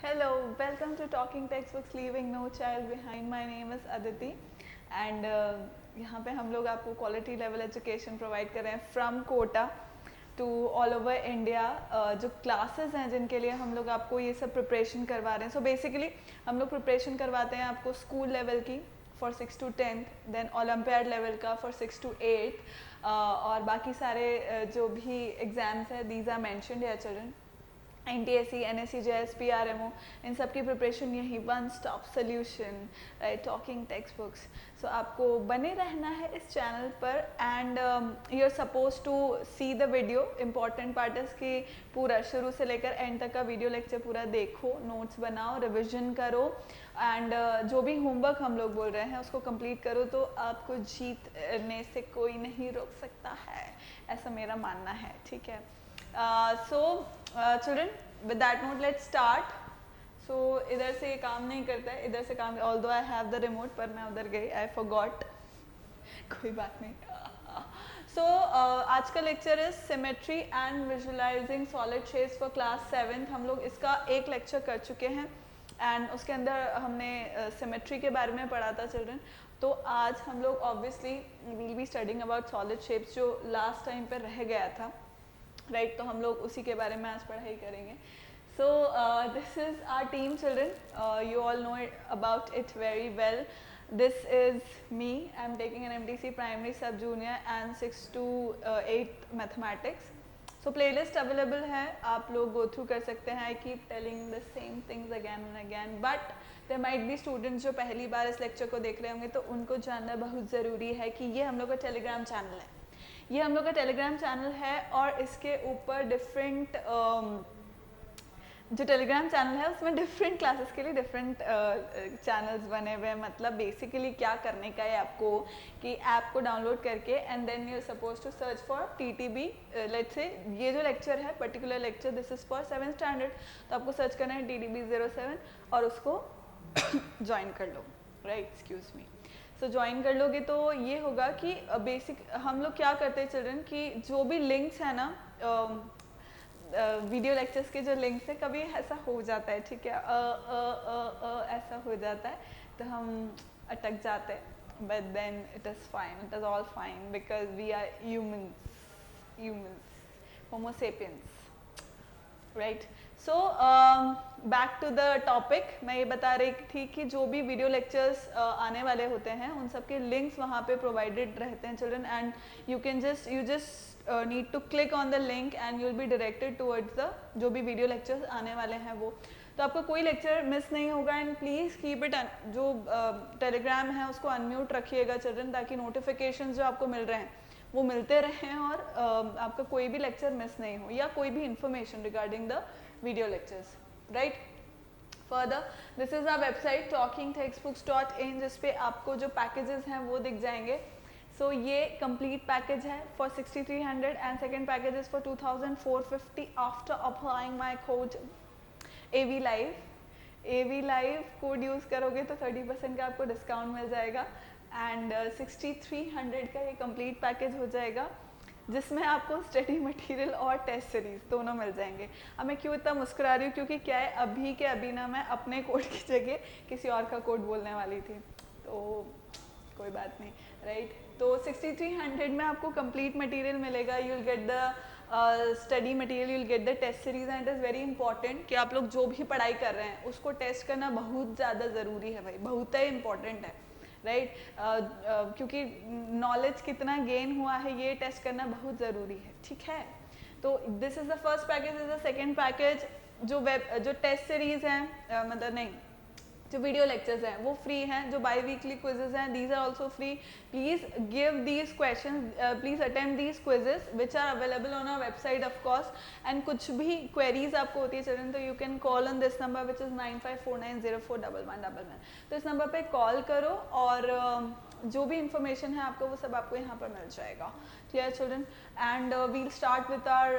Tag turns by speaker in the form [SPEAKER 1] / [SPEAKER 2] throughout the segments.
[SPEAKER 1] Hello, welcome to Talking Textbooks Leaving No Child Behind. My name is Aditi and यहाँ पे हम लोग आपको क्वालिटी लेवल एजुकेशन प्रोवाइड कर रहे हैं from Kota to all over India. जो क्लासेस हैं जिनके लिए हम लोग आपको ये सब प्रिपरेशन करवा रहे हैं। सो बेसिकली हम लोग प्रिपरेशन करवाते हैं आपको स्कूल लेवल की for 6 to 10th, then olympiad level का फॉर 6 to 8th, और बाकी सारे जो भी एग्ज़ाम्स हैं these are mentioned here children. NTSE, NSE, JS, PRMO, इन सब की प्रिपरेशन यही one stop solution, right, talking text books. So आपको बने रहना है इस चैनल पर and you are suppose to see the video. Important part है कि पूरा शुरू से लेकर एंड तक का वीडियो लेक्चर पूरा देखो, नोट्स बनाओ, रिविजन करो एंड जो भी होमवर्क हम लोग बोल रहे हैं उसको कंप्लीट करो, तो आपको जीतने से कोई नहीं रोक सकता है, ऐसा मेरा मानना है। ठीक है, children, with that note let's start. So इधर से ये काम नहीं करता है, इधर से काम, although I have the remote, पर मैं उधर गई, I forgot. कोई बात नहीं। So आज का लेक्चर है symmetry and visualising solid shapes for class 7th। हम लोग इसका एक लेक्चर कर चुके हैं एंड उसके अंदर हमने सिमेट्री के बारे में पढ़ा था चिल्ड्रन। तो आज हम लोग obviously will be studying about solid shapes जो लास्ट टाइम पर रह गया था, राइट। तो हम लोग उसी के बारे में आज पढ़ाई करेंगे। So this is our team children, you all know about it very well. This is me, I am taking an MTC primary sub junior and 6 to 8 mathematics. So playlist available है, आप लोग गो थ्रू कर सकते हैं। I keep telling the same things again and again, but there might be students जो पहली बार इस lecture को देख रहे होंगे, तो उनको जानना बहुत ज़रूरी है कि ये हम लोग का टेलीग्राम चैनल है। ये हम लोग का टेलीग्राम चैनल है और इसके ऊपर डिफरेंट जो टेलीग्राम चैनल है उसमें डिफरेंट क्लासेस के लिए डिफरेंट चैनल्स बने हुए हैं। मतलब बेसिकली क्या करने का है आपको कि ऐप को डाउनलोड करके and then you are suppose to search for TTB। Let's say ये जो लेक्चर है particular lecture this is for 7th standard, तो आपको सर्च करना है TTB 07 और उसको ज्वाइन कर लो, right, excuse me. So join कर लोगे तो ये होगा कि बेसिक हम लोग क्या करते हैं चिल्ड्रन कि जो भी लिंक्स है ना वीडियो लेक्चर्स के जो लिंक्स है, कभी ऐसा हो जाता है, ठीक है, ऐसा हो जाता है तो हम अटक जाते हैं, but then it is fine, it is all fine because we are humans, homo sapiens, right. So back to the topic, मैं ये बता रही थी कि जो भी वीडियो लेक्चर्स आने वाले होते हैं उन सब के लिंक्स वहाँ पे प्रोवाइडेड रहते हैं children and you just need to click on the link and you will be directed towards the जो भी वीडियो लेक्चर्स आने वाले हैं वो, तो आपका कोई लेक्चर मिस नहीं होगा। एंड प्लीज़ कीप इट, जो टेलीग्राम है उसको अनम्यूट रखिएगा चिल्ड्रन, ताकि नोटिफिकेशन जो आपको मिल रहे हैं वो मिलते रहें और आपका कोई भी लेक्चर मिस नहीं हो या कोई भी information regarding the video lectures, right. Further this is our website talkingtextbooks.in, जिसपे आपको जो पैकेजेस हैं वो दिख जाएंगे। सो ये कंप्लीट पैकेज है for 6300 and second package is for 2450 after applying my code AV live code use करोगे तो 30% का आपको डिस्काउंट मिल जाएगा एंड 6300 का ये कंप्लीट पैकेज हो जाएगा, जिसमें आपको स्टडी मटेरियल और टेस्ट सीरीज दोनों मिल जाएंगे। अब मैं क्यों इतना मुस्कुरा रही हूँ, क्योंकि क्या है अभी के अभी ना मैं अपने कोड की जगह किसी और का कोड बोलने वाली थी, तो कोई बात नहीं, राइट। तो 6300 में आपको कंप्लीट मटेरियल मिलेगा, you will get the study material, you will get the test series and it is very important कि आप लोग जो भी पढ़ाई कर रहे हैं उसको टेस्ट करना बहुत ज़्यादा ज़रूरी है भाई, बहुत ही इंपॉर्टेंट है, राइट। क्योंकि नॉलेज कितना गेन हुआ है ये टेस्ट करना बहुत ज़रूरी है, ठीक है। तो this is the first package. Is the second package जो टेस्ट सीरीज़ हैं, मतलब नहीं, जो वीडियो लेक्चर्स हैं वो फ्री हैं, जो बाई वीकली क्विजेज हैं these are also free. Please give these question, please attempt these quizzes which are available on our website of course. And कुछ भी क्वेरीज आपको होती है चिल्ड्रन तो you can call on this number which is 9549041111। तो इस number पे call करो और जो भी इंफॉर्मेशन है आपको वो सब आपको यहाँ पर मिल जाएगा, clear children. And we'll start with our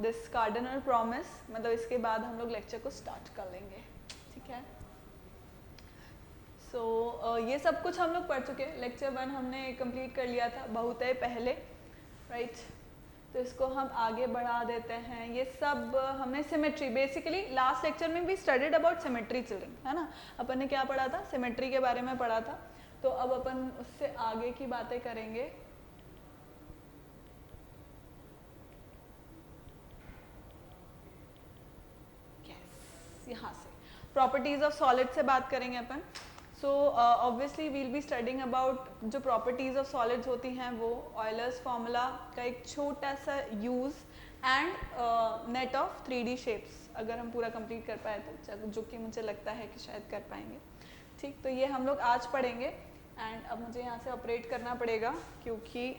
[SPEAKER 1] this cardinal promise, मतलब इसके बाद हम लोग लेक्चर को स्टार्ट कर लेंगे, ठीक है। सो ये सब कुछ हम लोग पढ़ चुके हैं, लेक्चर 1 हमने कंप्लीट कर लिया था बहुत है पहले, राइट। तो इसको हम आगे बढ़ा देते हैं। ये सब हमने सिमेट्री, बेसिकली लास्ट लेक्चर में भी स्टडीड अबाउट सिमेट्री चिल्ड्रन, है ना। अपन ने क्या पढ़ा था, सिमेट्री के बारे में पढ़ा था। तो अब अपन उससे आगे की बातें करेंगे। यहाँ से प्रॉपर्टीज ऑफ सॉलिड से बात करेंगे अपन। So obviously we'll be studying about जो प्रॉपर्टीज ऑफ सॉलिड्स होती हैं, वो ऑयलर्स फार्मूला का एक छोटा सा use and net of 3D shapes, अगर हम पूरा कंप्लीट कर पाए तो, जो कि मुझे लगता है कि शायद कर पाएंगे। ठीक, तो ये हम लोग आज पढ़ेंगे। एंड अब मुझे यहाँ से ऑपरेट करना पड़ेगा, क्योंकि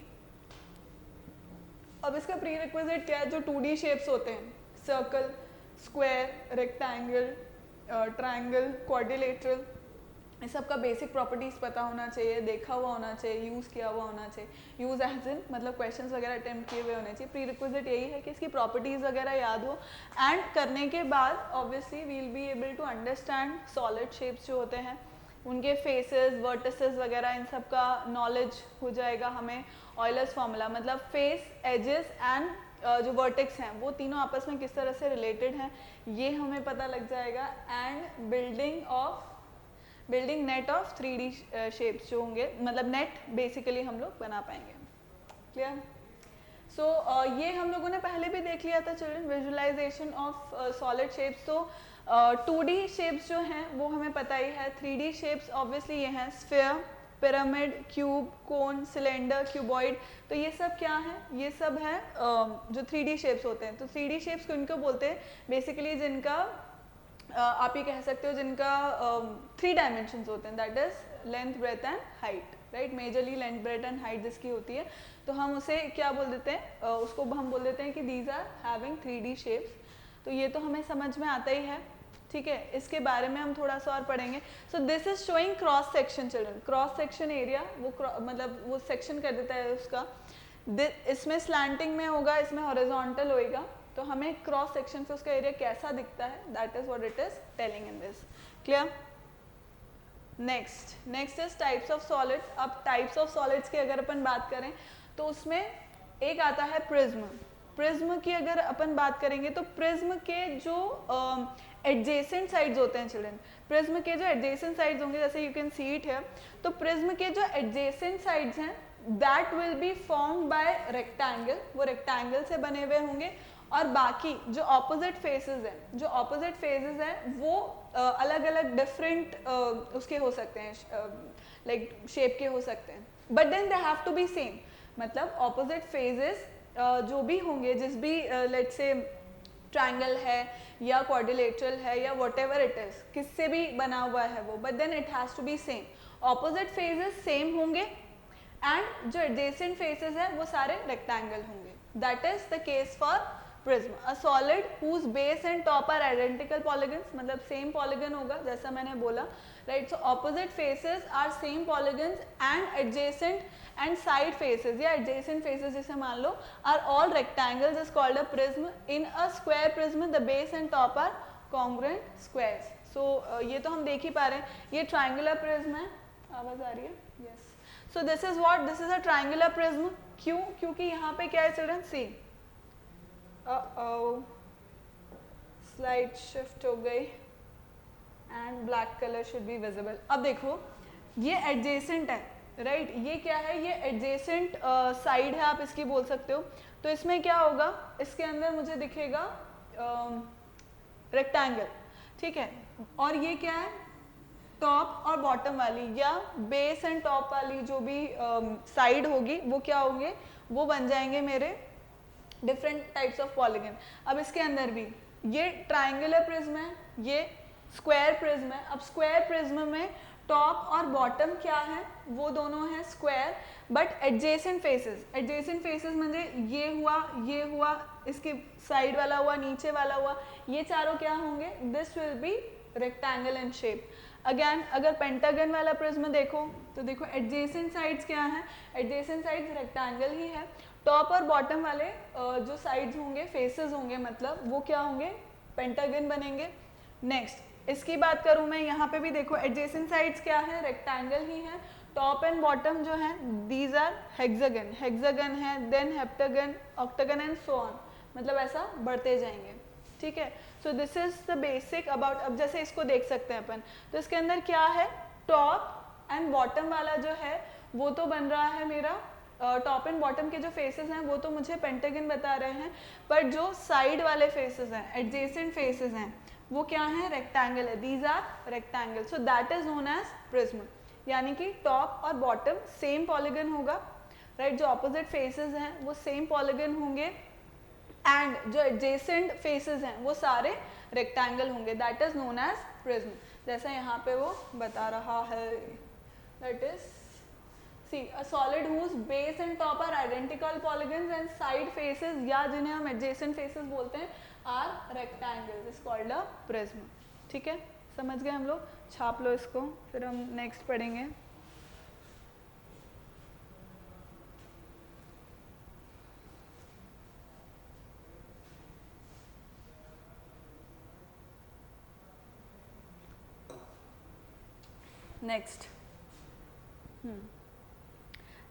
[SPEAKER 1] अब इसका प्री रिक्विजिट क्या है, जो 2D शेप्स होते हैं, circle, square, rectangle, triangle, quadrilateral, इस सब का बेसिक प्रॉपर्टीज पता होना चाहिए, देखा हुआ होना चाहिए, यूज़ किया हुआ होना चाहिए। यूज़ एज इन मतलब क्वेश्चंस वगैरह अटेम्प्ट किए हुए होने चाहिए। प्री रिक्विजिट यही है कि इसकी प्रॉपर्टीज़ वगैरह याद हो, एंड करने के बाद obviously we will be able to understand solid shapes जो होते हैं, उनके फेसेस, वर्टिसेस वगैरह, इन सब का नॉलेज हो जाएगा हमें। ऑयलर्स फार्मूला मतलब फेस, एजेस एंड जो वर्टेक्स हैं वो तीनों आपस में किस तरह से रिलेटेड हैं, ये हमें पता लग जाएगा। And building net of 3D shapes जो होंगे, मतलब नेट बेसिकली हम लोग बना पाएंगे। क्लियर? सो ये हम लोगों ने पहले भी देख लिया था children, visualisation of solid shapes. तो 2D शेप्स जो हैं वो हमें पता ही है। 3D शेप्स ऑब्वियसली ये हैं, स्फीयर, पिरामिड, क्यूब, कोन, सिलेंडर, क्यूबॉइड। तो ये सब क्या है, ये सब है जो 3D शेप्स होते हैं। तो 3D शेप्स किनको बोलते हैं, बेसिकली जिनका आप ये कह सकते हो जिनका 3 डायमेंशंस होते हैं, that is length, breadth and height, right. Majorly length, breadth and height जिसकी होती है, तो हम उसे क्या बोल देते हैं, उसको हम बोल देते हैं कि these are having 3D shapes. तो ये तो हमें समझ में आता ही है, ठीक है। इसके बारे में हम थोड़ा सा और पढ़ेंगे। सो this is showing cross section children, cross section area, वो मतलब वो सेक्शन कर देता है उसका। इसमें स्लैंटिंग में होगा, इसमें हॉरिजॉन्टल होएगा, तो हमें क्रॉस सेक्शन से उसका एरिया कैसा दिखता है, that is what it is telling in this. Clear? Next is types of solids. अब टाइप्स ऑफ सॉलिड्स की अगर अपन बात करें तो उसमें एक आता है प्रिज्म। प्रिज्म की अगर अपन बात करेंगे तो प्रिज्म के जो एडजेसेंट साइड्स होते हैं चिल्ड्रन, प्रिज्म के जो एडजेसेंट साइड्स होंगे, जैसे you can see it here, तो प्रिज्म के जो एडजेसेंट साइड्स हैं that will be formed by rectangle, वो रेक्टेंगल से बने हुए होंगे। और बाकी जो ऑपोजिट फेसेस हैं, वो अलग अलग डिफरेंट उसके हो सकते हैं, लाइक शेप के हो सकते हैं, but then they have to be same. मतलब ऑपोजिट फेजेस जो भी होंगे, जिस भी लेट्स से ट्रायंगल है या क्वाड्रिलेटरल है या व्हाटएवर इट इज, किससे भी बना हुआ है वो, but then it has to be same. Opposite faces same होंगे एंड जो एडजेसेंट फेसेस हैं वो सारे रेक्टेंगल होंगे। That is the case for prism. A solid whose base and top are identical polygons, मतलब सेम पॉलीगन होगा, जैसा मैंने बोला, right. So opposite faces are same polygons and adjacent and side faces या एडजेसेंट फेसेस जैसे मान लो are all rectangles, is called a prism. In a square prism the base and top are congruent squares. So ये तो हम देख ही पा रहे हैं, ये ट्रायंगुलर प्रिज्म है। आवाज आ रही है? Yes. So this is what, this is a triangular prism. क्यों? क्योंकि यहाँ पे क्या है चिल्ड्रन, सी स्लाइड शिफ्ट हो गई and black colour should be visible. अब देखो ये एडजेसेंट है, राइट। ये क्या है, ये एडजेसेंट साइड है, आप इसकी बोल सकते हो। तो इसमें क्या होगा, इसके अंदर मुझे दिखेगा रेक्टेंगल, ठीक है। और ये क्या है, टॉप और बॉटम वाली या बेस एंड टॉप वाली जो भी साइड होगी वो क्या होंगे, वो बन जाएंगे मेरे डिफरेंट टाइप्स ऑफ पॉलीगन। अब इसके अंदर भी ये ट्रायंगुलर प्रिज्म है, ये स्क्वायर प्रिज्म है। अब स्क्वायर प्रिज्म में टॉप और बॉटम क्या है, वो दोनों है स्क्वायर, बट एडजेसेंट फेसेस म्हणजे ये हुआ, इसके साइड वाला हुआ, नीचे वाला हुआ, ये चारों क्या होंगे, this will be rectangle in shape. Again अगर पेंटागन वाला प्रिज्म देखो तो देखो एडजेसेंट साइड्स क्या हैं, एडजेसेंट साइड्स रेक्टेंगल ही है। टॉप और बॉटम वाले जो साइड्स होंगे, फेसेस होंगे, मतलब वो क्या होंगे, पेंटागन बनेंगे। नेक्स्ट इसकी बात करूं मैं, यहाँ पे भी देखो एडजेसेंट साइड्स क्या है, रेक्टेंगल ही है। टॉप एंड बॉटम जो है दीज आर हेक्सागन, हेक्सागन है, then heptagon, octagon and so on, मतलब ऐसा बढ़ते जाएंगे, ठीक है। So this is the basic about, अब जैसे इसको देख सकते हैं अपन, तो इसके अंदर क्या है, टॉप एंड बॉटम वाला जो है वो तो बन रहा है मेरा, टॉप एंड बॉटम के जो फेसेस हैं वो तो मुझे पेंटागन बता रहे हैं, पर जो साइड वाले फेसेस हैं, एडजेसेंट फेसेस हैं, वो क्या है, रेक्टेंगल है, these are rectangle, so that is known as prism. यानी कि टॉप और बॉटम सेम पॉलीगन होगा, राइट, जो ऑपोजिट फेसेस हैं वो सेम पॉलीगन होंगे, एंड जो एडजेसेंट फेसेस हैं वो सारे रेक्टेंगल होंगे, that is known as prism. जैसा यहाँ पे वो बता रहा है, that is see a solid whose base and top are identical polygons and side faces, या जिन्हें हम adjacent faces बोलते हैं, are rectangles, is called a prism। ठीक है, समझ गए हम लोग, छाप लो इसको, फिर हम नेक्स्ट पढ़ेंगे। Next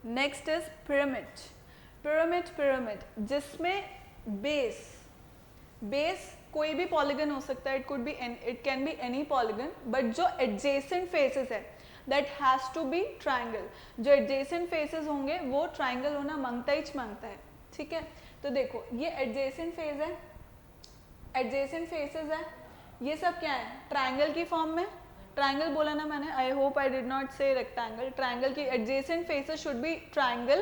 [SPEAKER 1] next is pyramid. Pyramid, pyramid जिसमें बेस कोई भी पॉलीगन हो सकता है, it can be any polygon, but जो एडजेसेंट फेसेस है that has to be triangle. जो एडजेसेंट फेसेस होंगे वो ट्राइंगल होना मांगता ही मांगता है, ठीक है। तो देखो ये एडजेसेंट फेस है, एडजेसेंट फेसेस है, ये सब क्या है, ट्राइंगल की फॉर्म में, ट्राइंगल बोला ना मैंने, I hope I did not से रेक्टेंगल, ट्राइंगल की adjacent faces should be triangle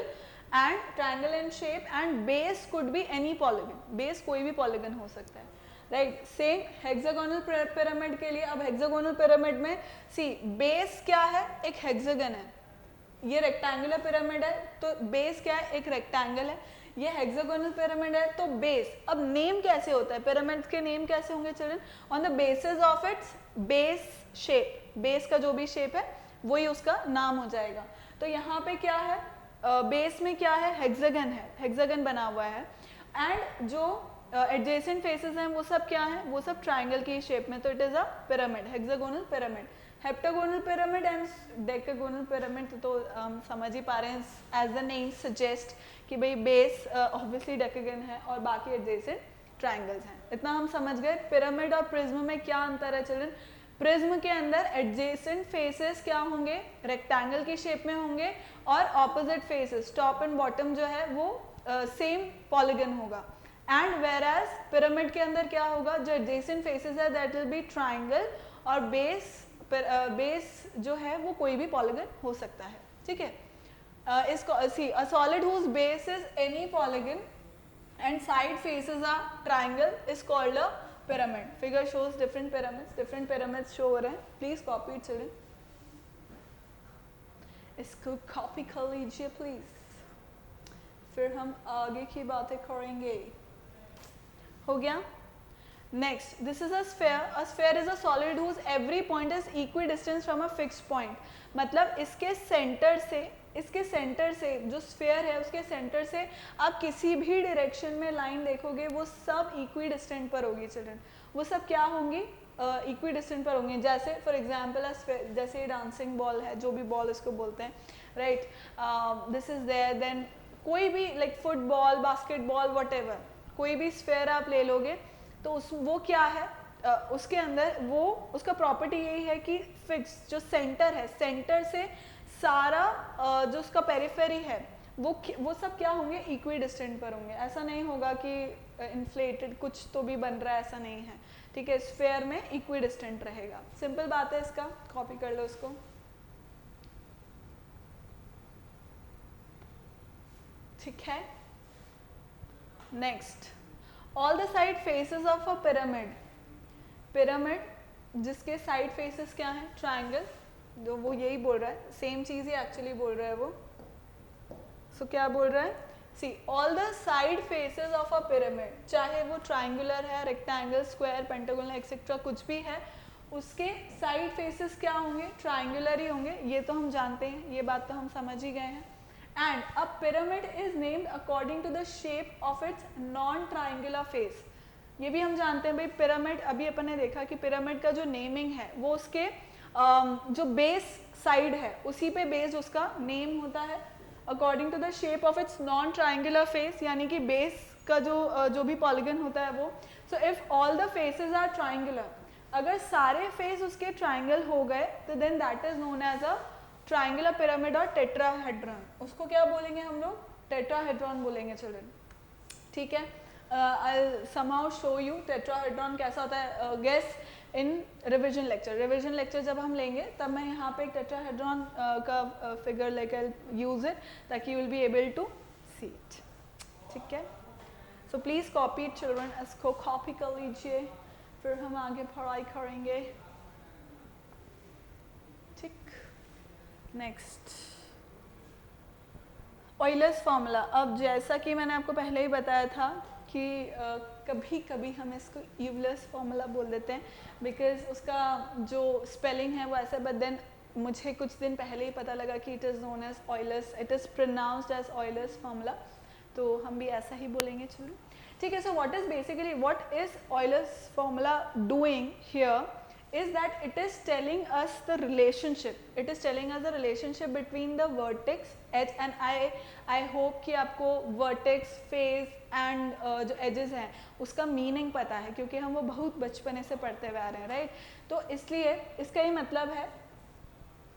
[SPEAKER 1] and triangle in shape, and base could be any polygon, base कोई भी पॉलीगन हो सकता है, राइट। सेम हेक्सागोनल पिरामिड के लिए, अब हेक्सागोनल पिरामिड में सी बेस क्या है, एक हेक्सागन है, ये रेक्टेंगुलर पिरामिड है तो बेस क्या है, एक रेक्टेंगल है, ये हेक्सागोनल पिरामिड है तो बेस। अब नेम कैसे होता है, पिरामिड के नेम कैसे होंगे children, on the basis of its base shape, base का जो भी शेप है वही उसका नाम हो जाएगा। तो यहाँ पे क्या है, बेस में क्या है, हेक्सागन है, हेक्सागन बना हुआ है, एंड जो एडजेसेंट फेसेस हैं वो सब क्या है, वो सब ट्राइंगल की शेप में, तो it is a pyramid, hexagonal pyramid. Heptagonal pyramid and decagonal pyramid तो हम समझ ही पा रहे हैं, एज द नेम सजेस्ट कि भाई बेस ऑब्वियसली डेकागन है और बाकी एडजेसेंट ट्राइंगल्स हैं, इतना हम समझ गए। पिरामिड और प्रिज्म में क्या अंतर है चिल्ड्रन, प्रिज्म के अंदर एडजेसेंट फेसेस क्या होंगे, रेक्टेंगल की शेप में होंगे, और opposite faces top and bottom जो है वो सेम पॉलीगन होगा, एंड वेयर एज पिरामिड के अंदर क्या होगा, जो एडजेसेंट फेसेस है दैट विल बी ट्राइंगल, और बेस जो है वो कोई भी पॉलीगन हो सकता है, ठीक है। See, a solid whose base is any polygon and side faces are triangle is called a pyramid. Figure shows different pyramids show हो रहे हैं, please copy it children. इसको कॉपी कर लीजिए प्लीज, फिर हम आगे की बातें करेंगे। हो गया। Next, this is a sphere. A sphere is a solid whose every point is equidistance from a fixed point. मतलब इसके सेंटर से जो स्फेयर है उसके सेंटर से आप किसी भी डायरेक्शन में लाइन देखोगे वो सब इक्वी डिस्टेंट पर होगी चिल्ड्रन, वो सब क्या होंगी, इक्वी डिस्टेंट पर होंगे। जैसे फॉर एग्जाम्पल जैसे डांसिंग बॉल है, जो भी बॉल इसको बोलते हैं, right, this is there, then कोई भी लाइक फुटबॉल, बास्केटबॉल, व्हाटएवर, कोई भी स्फेयर आप ले लोगे तो वो क्या है, उसके अंदर वो उसका प्रॉपर्टी यही है कि फिक्स जो सेंटर है, सेंटर से सारा जो उसका पेरिफेरी है वो सब क्या होंगे, इक्वी डिस्टेंट पर होंगे। ऐसा नहीं होगा कि इन्फ्लेटेड कुछ तो भी बन रहा है, ऐसा नहीं है, ठीक है। स्फेयर में इक्वी डिस्टेंट रहेगा, सिंपल बात है, इसका कॉपी कर लो इसको। ठीक है। Next, all the side faces of a pyramid. Pyramid जिसके साइड फेसेस क्या हैं, ट्राइंगल, जो वो यही बोल रहा है, सेम चीज ही एक्चुअली बोल रहा है वो। सो क्या बोल रहा है, see all the side faces of a pyramid, चाहे वो ट्राइंगुलर है, रेक्टेंगल, स्क्वायर, पेंटागोनल एक्सेट्रा कुछ भी है, उसके साइड फेसेस क्या होंगे, ट्राइंगुलर ही होंगे। ये तो हम जानते हैं, ये बात तो हम समझ ही गए हैं। And a pyramid is named according to the shape of its non triangular face. ये भी हम जानते हैं भाई, पिरामिड, अभी अपन ने देखा कि पिरामिड का जो नेमिंग है वो उसके जो बेस साइड है उसी पे बेस्ड उसका नेम होता है according to the shape of its non triangular face, यानी कि बेस का जो भी पॉलीगन होता है वो. So if all the faces are triangular, अगर सारे फेस उसके ट्राइंगल हो गए तो then that is known as a triangular pyramid और टेट्राहेड्रॉन. उसको क्या बोलेंगे हम लोग? टेट्राहेड्रॉन बोलेंगे चिल्ड्रन. ठीक है, I somehow show you tetrahedron कैसा होता है. Guess in revision lecture. Revision lecture जब हम लेंगे तब मैं यहाँ पे एक टेट्राहेड्रॉन का फिगर लेकर यूज इट ताकि you will be able to see it. ठीक है, so please copy it children. इसको कॉपी कर लीजिए, फिर हम आगे पढ़ाई करेंगे. ठीक, नेक्स्ट ऑयलर्स फॉर्मूला. अब जैसा कि मैंने आपको पहले ही बताया था कि कभी कभी हम इसको यूलर्स फॉर्मूला बोल देते हैं बिकॉज उसका जो स्पेलिंग है वो ऐसा, बट देन मुझे कुछ दिन पहले ही पता लगा कि it is known as Euler's, it is pronounced as Euler's formula, तो हम भी ऐसा ही बोलेंगे. चलो ठीक है. So what is basically what is Euler's formula doing here is that it is telling us the relationship, it is telling us the relationship between the vertex edge and I hope कि आपको vertex face and जो edges हैं उसका meaning पता है क्योंकि हम वो बहुत बचपने से पढ़ते हुए आ रहे हैं, राइट. तो इसलिए इसका ये मतलब है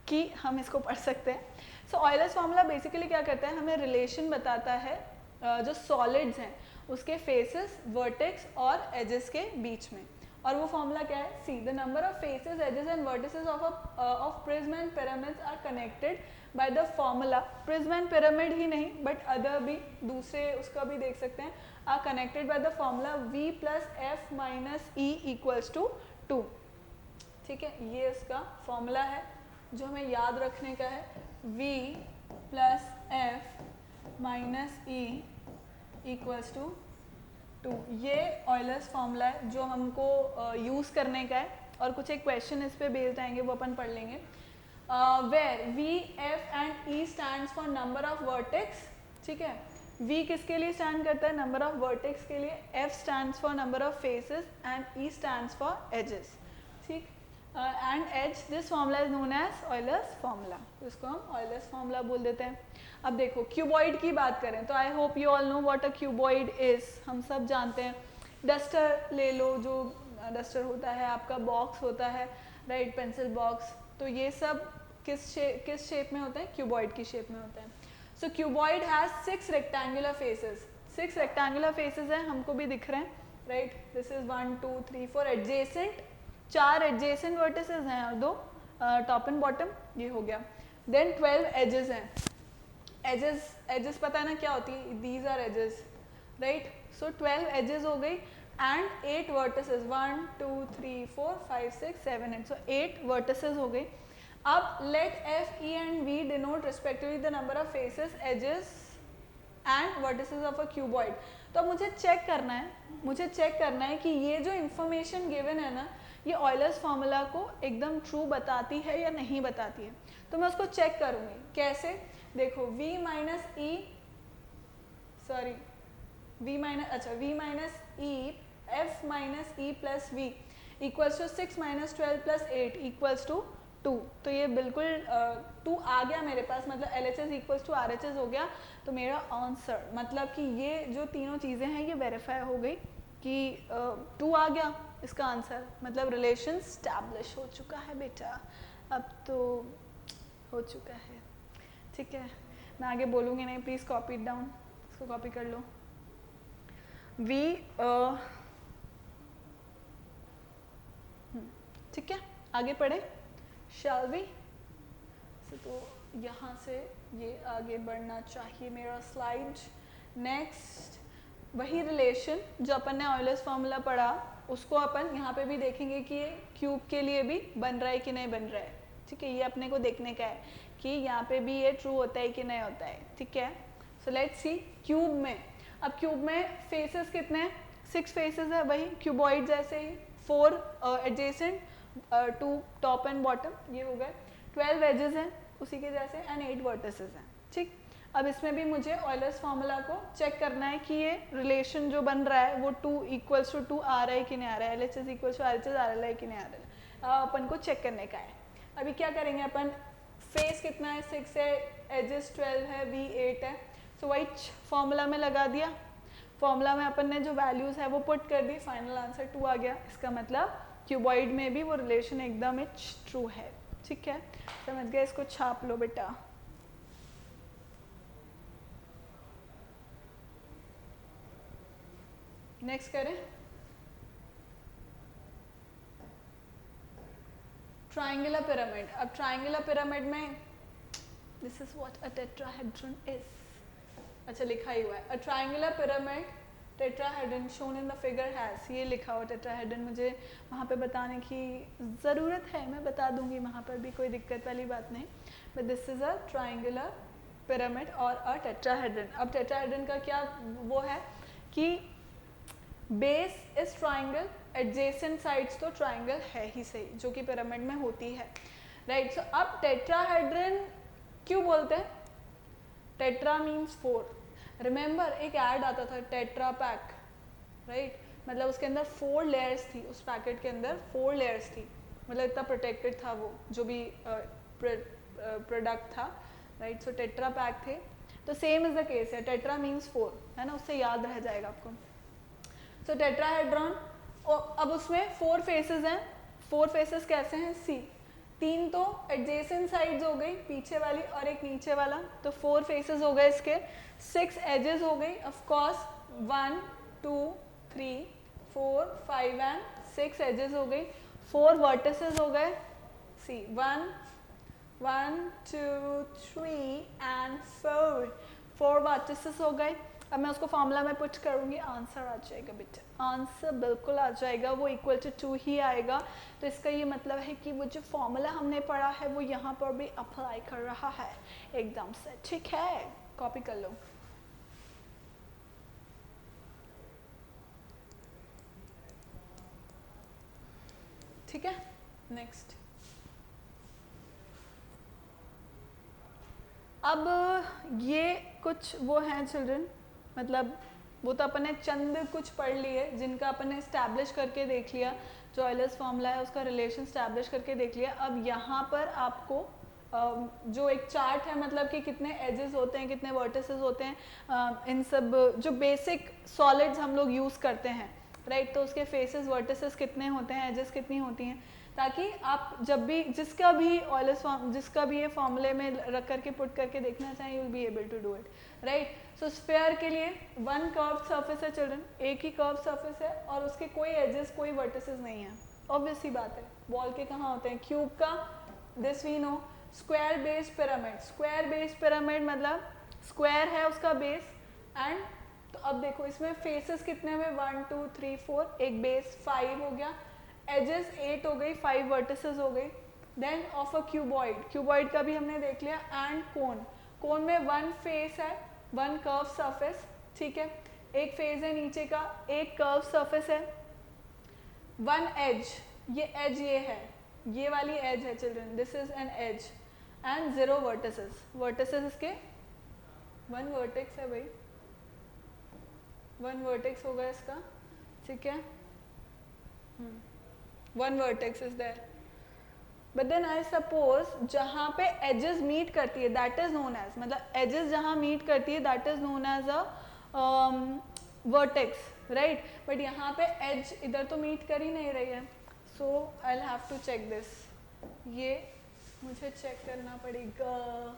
[SPEAKER 1] कि हम इसको पढ़ सकते हैं. सो ऑयलर्स फॉर्मूला बेसिकली क्या करता है, हमें रिलेशन बताता है जो सॉलिड्स हैं उसके फेसेस, वर्टेक्स और एजेस के बीच में. और वो फॉर्मूला क्या है? See the number of faces, edges and vertices of prism and pyramids are connected by the formula. Prism and pyramid ही नहीं बट अदर भी, दूसरे उसका भी देख सकते हैं, are connected by the formula v plus F minus E equals to 2. ठीक है, ये इसका फॉर्मूला है जो हमें याद रखने का है. v plus F minus E equals to 2. ये ऑयलर्स फॉर्मूला है जो हमको यूज़ करने का है और कुछ एक क्वेश्चन इस पे बेस्ड आएंगे वो अपन पढ़ लेंगे. Where V F and E stands for number of vertex. ठीक है, v किसके लिए स्टैंड करता है? नंबर ऑफ वर्टेक्स के लिए. f stands for number of faces and e stands for edges. ठीक, and as this formula is known as Euler's formula, तो इसको हम ऑयलर्स फॉर्मूला बोल देते हैं. अब देखो क्यूबॉइड की बात करें तो आई hope you all know what a cuboid is. हम सब जानते हैं. डस्टर ले लो, जो डस्टर होता है आपका, बॉक्स होता है, राइट, पेंसिल बॉक्स, तो ये सब किस शेप में होते हैं? क्यूबॉइड की शेप में होते हैं. So cuboid has 6 rectangular faces. 6 rectangular faces हैं, हमको भी दिख रहे हैं, right. This is 1 2 3 4 adjacent, 4 adjacent vertices हैं और 2 टॉप एंड बॉटम, ये हो गया. देन 12 एजेस हैं. एजेस पता है ना क्या होती है? These are edges, right. So 12 edges हो गई एंड 8 वर्टिसेस, 1 2 3 4 5 6 7 8. सो 8 वर्टिसेस हो गई. अब let F E and V denote respectively the number of faces, edges and vertices of a cuboid. तो अब मुझे चेक करना है कि ये जो इंफॉर्मेशन गिवन है ना, ये ऑयलर्स फार्मूला को एकदम ट्रू बताती है या नहीं बताती है. तो मैं उसको चेक करूँगी. कैसे? देखो v minus E, sorry v minus E f minus E plus v equals to 6 minus 12 plus 8 equals to 2. तो ये बिल्कुल 2 आ गया मेरे पास, मतलब LHS इक्वल्स टू RHS हो गया. तो मेरा आंसर, मतलब कि ये जो तीनों चीज़ें हैं ये वेरीफाई हो गई कि 2 आ गया इसका आंसर, मतलब रिलेशन स्टैब्लिश हो चुका है बेटा. अब तो हो चुका है. ठीक है, मैं आगे बोलूँगी नहीं, प्लीज़ कॉपी इट डाउन. इसको कॉपी कर लो. ठीक है, आगे पढ़े शैल वी. तो यहाँ से ये आगे बढ़ना चाहिए मेरा स्लाइड. नेक्स्ट वही रिलेशन जो अपन ने ऑयलर्स फार्मूला पढ़ा उसको अपन यहाँ पे भी देखेंगे कि ये क्यूब के लिए भी बन रहा है कि नहीं बन रहा है. ठीक है, ये अपने को देखने का है कि यहाँ पे भी ये ट्रू होता है कि नहीं होता है. ठीक है, सो लेट्स सी क्यूब में. अब क्यूब में फेसेस कितने हैं? 6 फेसेस है, वही क्यूबॉइड जैसे ही. 4 एडजेसेंट, 2 टॉप एंड बॉटम, ये हो गए. 12 एजेस हैं उसी के जैसे एंड 8 वर्टिसेस हैं. ठीक, अब इसमें भी मुझे ऑयलर्स फार्मूला को चेक करना है कि ये रिलेशन जो बन रहा है वो 2 इक्वल्स टू 2 आ रहा है कि नहीं आ रहा है, LHS इक्वल्स टू RHS आ रहा है कि नहीं आ रहा है. अपन को चेक करने का है. अभी क्या करेंगे अपन, फेस कितना है 6 है, एजेस 12 है, वी 8 है, सो वही फॉर्मूला में लगा दिया, फॉर्मूला में अपन ने जो वैल्यूज है वो पुट कर दी, फाइनल आंसर 2 आ गया। इसका मतलब क्यूबॉइड में भी वो रिलेशन एकदम इच ट्रू है। ठीक है, समझ गए, इसको छाप लो बेटा। नेक्स्ट करें, ट्राइंगुलर पिरामिड। अब ट्राइंगुलर पिरामिड में this is what a tetrahedron is, अच्छा लिखा ही हुआ है, अ triangular pyramid tetrahedron shown in the figure has, ये लिखा हुआ टेट्राहेड्रन, मुझे वहाँ पे बताने की ज़रूरत है, मैं बता दूंगी, वहाँ पर भी कोई दिक्कत वाली बात नहीं, but this is a triangular pyramid और अ टेट्राहेड्रन। अब टेट्राहेड्रन का क्या वो है कि base is triangle, adjacent sides तो ट्राइंगल है ही सही, जो कि पिरामिड में होती है, राइट। सो अब टेट्राहेड्रन क्यों बोलते हैं, टेट्रा मीन्स 4, रिमेंबर एक ऐड आता था टेट्रा पैक, राइट, मतलब उसके अंदर 4 लेयर्स थी, उस पैकेट के अंदर 4 लेयर्स थी, मतलब इतना प्रोटेक्टेड था वो जो भी प्रोडक्ट था, राइट। सो टेट्रा पैक थे, तो सेम इज द केस है, टेट्रा मीन्स 4 है ना, उससे याद रह जाएगा आपको। सो टेट्राहेड्रॉन, अब उसमें 4 फेसेस हैं, 4 फेसेस कैसे हैं, सी, 3 तो एडजेसेंट साइड्स हो गई, पीछे वाली और एक नीचे वाला, तो 4 फेसेस हो गए इसके, 6 एजेस हो गई, ऑफ कोर्स 1 2 3 4 5 एंड 6 एजेस हो गई, 4 वर्टिसेस हो गए, सी 1 1 2 3 एंड 4 वर्टिसेस हो गए। अब मैं उसको फॉर्मूला में पुट करूँगी, आंसर आ जाएगा बेटा, आंसर बिल्कुल आ जाएगा, वो इक्वल टू 2 ही आएगा। तो इसका ये मतलब है कि वो जो फॉर्मूला हमने पढ़ा है वो यहाँ पर भी अप्लाई कर रहा है एकदम से, ठीक है, कॉपी कर लो। ठीक है, नेक्स्ट। अब ये कुछ वो हैं चिल्ड्रन, मतलब वो तो अपन ने चंद कुछ पढ़ लिए जिनका अपन ने इस्टेब्लिश करके देख लिया, जो ऑयलर्स फॉर्मूला है उसका रिलेशन इस्टेब्लिश करके देख लिया। अब यहाँ पर आपको जो एक चार्ट है, मतलब कि कितने एजेस होते हैं, कितने वर्टिसेस होते हैं, इन सब जो बेसिक सॉलिड्स हम लोग यूज़ करते हैं, राइट, तो उसके फेसेस वर्टिसेस कितने होते हैं, एजेस कितनी होती हैं, ताकि आप जब भी जिसका भी ऑयलर्स जिसका भी ये फॉर्मूले में रख करके पुट करके देखना चाहें, you will be able to do it, right. So sphere के लिए 1 कर्व सरफेस है चिल्ड्रन, एक ही कर्व सरफेस है और उसके कोई एजेस कोई वर्टिसेस नहीं है, ऑब्वियस सी बात है। बॉल के कहाँ होते हैं, क्यूब का, this we know. Square based pyramid, square based pyramid मतलब स्क्वायर है उसका बेस, एंड तो अब देखो इसमें फेसेस कितने हुए, 1 2 3 4, एक बेस 5 हो गया, एजेस 8 हो गई, 5 वर्टिसेस हो गई। Then of a cuboid, cuboid का भी हमने देख लिया, एंड कोन, कोन में 1 फेस है, 1 कर्व सरफेस, ठीक है, एक फेस है नीचे का, एक कर्व सरफेस है, 1 एज, ये एज ये है, ये वाली एज है children, this is an edge, and 0 vertices, vertices इसके 1 वर्टेक्स है भाई, 1 वर्टेक्स होगा इसका, ठीक है, 1 vertex is there. But then I suppose जहाँ पे एजेस मीट करती है दैट इज नोन एज, मतलब एजेस जहाँ मीट करती है that is known as a vertex, right, but यहाँ पे एज इधर तो मीट कर ही नहीं रही है, so I will have to check this, ये मुझे चेक करना पड़ेगा,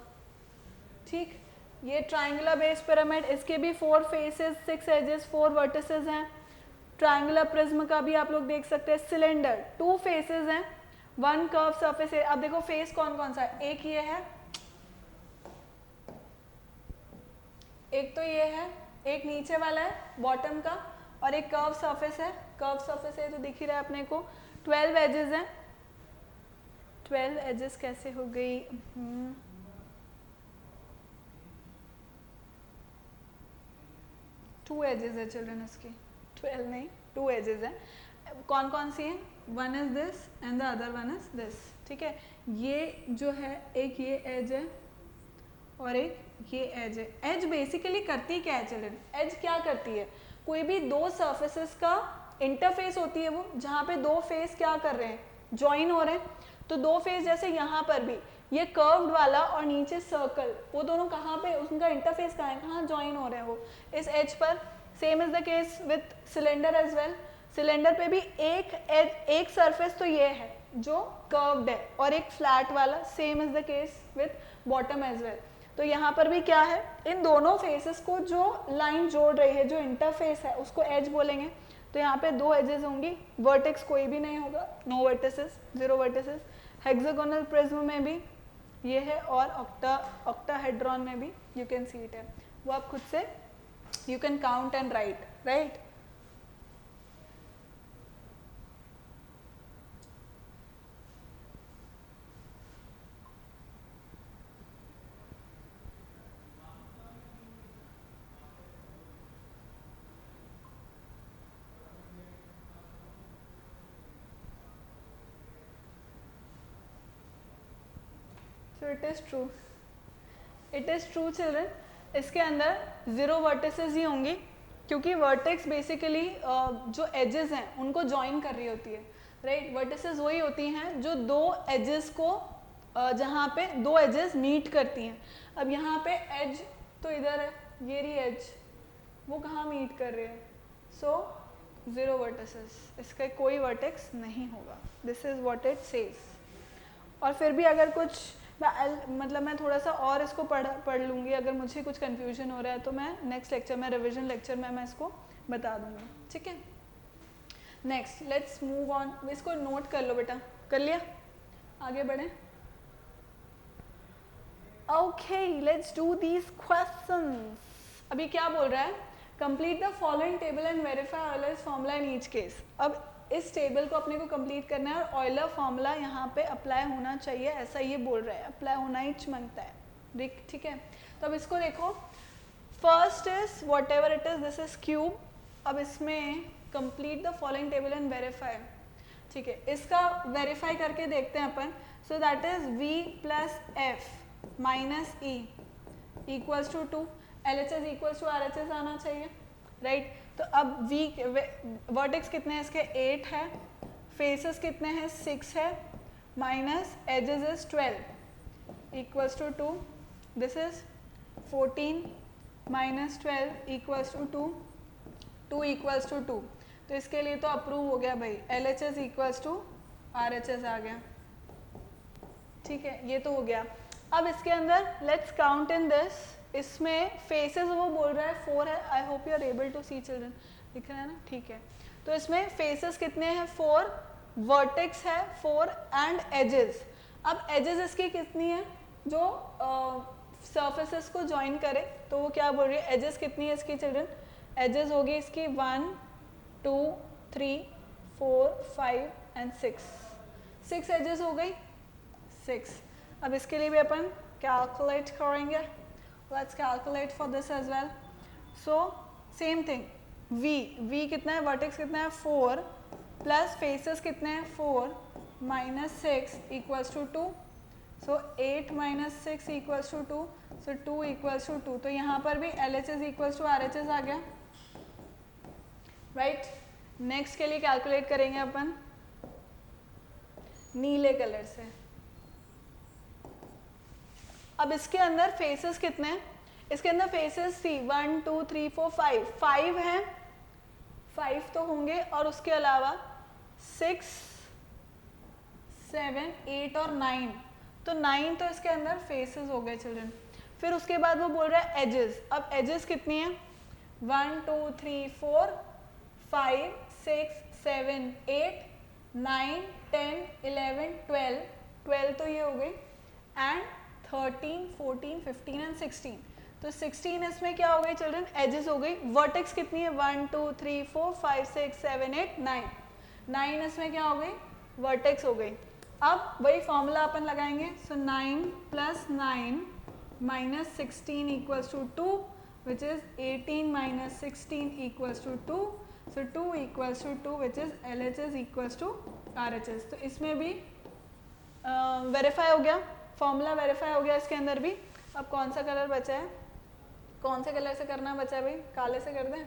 [SPEAKER 1] ठीक। ये ट्राइंगुलर बेस पिरामिड, इसके भी 4 फेसेस, 6 एजेस, 4 वर्टिसेस हैं। ट्राइंगुलर प्रिज्म का भी आप लोग देख सकते हैं, सिलेंडर 2 फेसेस हैं, 1 कर्व सरफेस है। अब देखो फेस कौन कौन सा है, एक ये है, एक तो ये है, एक नीचे वाला है बॉटम का, और एक कर्व सरफेस है, कर्व सरफेस है तो दिख ही रहा है अपने को। 12 एजेस हैं, 12 एजेस कैसे हो गई, 2 एजेस है चिल्ड्रन इसकी, 12 नहीं 2 एजेस हैं, कौन कौन सी हैं, 1 is this and the other 1 is this, ठीक है। ये जो है एक ये एज है और एक ये एज है। एज बेसिकली करती क्या है चिल्ड्रन, एज क्या करती है, कोई भी 2 सरफेसेस का इंटरफेस होती है वो, जहाँ पे 2 फेस क्या कर रहे हैं, ज्वाइन हो रहे हैं, तो दो फेस जैसे यहाँ पर भी ये कर्व्ड वाला और नीचे सर्कल, वो दोनों कहाँ पे, उनका इंटरफेस कहाँ है, कहाँ ज्वाइन हो रहे हैं वो, इस एज पर। Same is the case with cylinder as well. Cylinder पे भी एक सरफेस तो ये है जो कर्व्ड है और एक फ्लैट वाला, same is the case with bottom as well. तो यहाँ पर भी क्या है, इन दोनों फेसेस को जो लाइन जोड़ रही है, जो इंटरफेस है, उसको एज बोलेंगे। तो यहाँ पे दो एजेस होंगी, वर्टेक्स कोई भी नहीं होगा, no vertices, zero vertices. Hexagonal prism में भी ये है और ऑक्टाहेड्रॉन में भी यू कैन सी इट है, वो आप खुद से you can count and right, right. So it is true, it is true children, इसके अंदर जीरो वर्टिसेस ही होंगी, क्योंकि वर्टेक्स बेसिकली जो एजेस हैं उनको ज्वाइन कर रही होती है, राइट। वर्टिसेस वही होती हैं जो दो एजेस को जहाँ पे दो एजेस मीट करती हैं। अब यहाँ पे एज तो इधर है, ये रही एज, वो कहाँ मीट कर रहे हैं, सो जीरो वर्टिसेस, इसका कोई वर्टेक्स नहीं होगा। This is what it says. और फिर भी अगर कुछ मतलब मैं थोड़ा सा और इसको पढ़ लूँगी, अगर मुझे कुछ कन्फ्यूजन हो रहा है तो मैं नेक्स्ट लेक्चर में, रिविजन लेक्चर में मैं इसको बता दूँगी, ठीक है। नेक्स्ट लेट्स मूव ऑन, इसको नोट कर लो बेटा, कर लिया, आगे बढ़ें। Okay let's do these questions. अभी क्या बोल रहा है, complete the following table and verify Euler's formula in each case. अब इस टेबल को अपने को कंप्लीट करना है और ऑयलर फॉर्मूला यहाँ पे अप्लाई होना चाहिए, ऐसा ये बोल रहा है, अप्लाई होना ही मांगता है, ठीक है। तो अब इसको देखो, first is whatever it is, this is cube. अब इसमें complete the following table and verify, ठीक है, इसका वेरीफाई करके देखते हैं अपन। So that is v plus F minus E equals to 2, LHS equals to RHS आना चाहिए, राइट। तो अब वर्टेक्स कितने हैं इसके, 8 है, फेसेस कितने हैं, 6 है, minus edges is 12 equals to 2, this is 14 minus 12 equals to 2, 2 equals to 2। तो इसके लिए तो अप्रूव हो गया भाई, LHS इक्वल्स टू RHS आ गया, ठीक है, ये तो हो गया। अब इसके अंदर लेट्स काउंट इन दिस, इसमें फेसेस वो बोल रहा है 4 है, I hope you are able to see children, दिख रहा है ना, ठीक है। तो इसमें फेसेस कितने हैं, 4, वर्टेक्स है 4 एंड एजेस। अब एजेस इसकी कितनी है, जो सरफेसेस को ज्वाइन करे, तो वो क्या बोल रही है, एजेस कितनी है इसकी चिल्ड्रन, एजेस होगी इसकी 1 2 3 4 5 एंड 6 एजेस हो गई, 6। अब इसके लिए भी अपन कैलकुलेट करेंगे, let's calculate for this as well. So same thing, v कितना है, वर्टेक्स कितना है 4 प्लस फेसेस कितने हैं 4 minus 6 equals to 2, so 8 minus 6 equals to 2, so 2 equals to 2। तो यहाँ पर भी LHS इक्वल्स टू RHS आ गया, राइट। नेक्स्ट के लिए कैलकुलेट करेंगे अपन नीले कलर से। अब इसके अंदर फेसेस कितने हैं, इसके अंदर फेसेस सी 1 2 3 4 5 हैं, 5 तो होंगे, और उसके अलावा 6 7 8 और 9, तो 9 तो इसके अंदर फेसेस हो गए चिल्ड्रन। फिर उसके बाद वो बोल रहा है एजेस। अब एजेस कितनी है, 1 2 3 4 5 6 7 8 9 10 11 12 तो ये हो गई, एंड 13 14 15 एंड 16। तो 16 इसमें क्या हो गई चिल्ड्रन, एजेस हो गई। वर्टेक्स कितनी है, 1 2 3 4 5 6 7 8 9 इसमें क्या हो गई, वर्टेक्स हो गई। अब वही फॉर्मूला अपन लगाएंगे, so 9 plus 9 minus 16 equals to 2, which is 18 minus 16 equals to 2, so 2 equals to 2, which is LHS equals to RHS। तो इसमें भी वेरीफाई हो गया, फॉर्मूला वेरीफाई हो गया इसके अंदर भी। अब कौन सा कलर बचा है, कौन से कलर से करना बचा है भाई, काले से कर दें,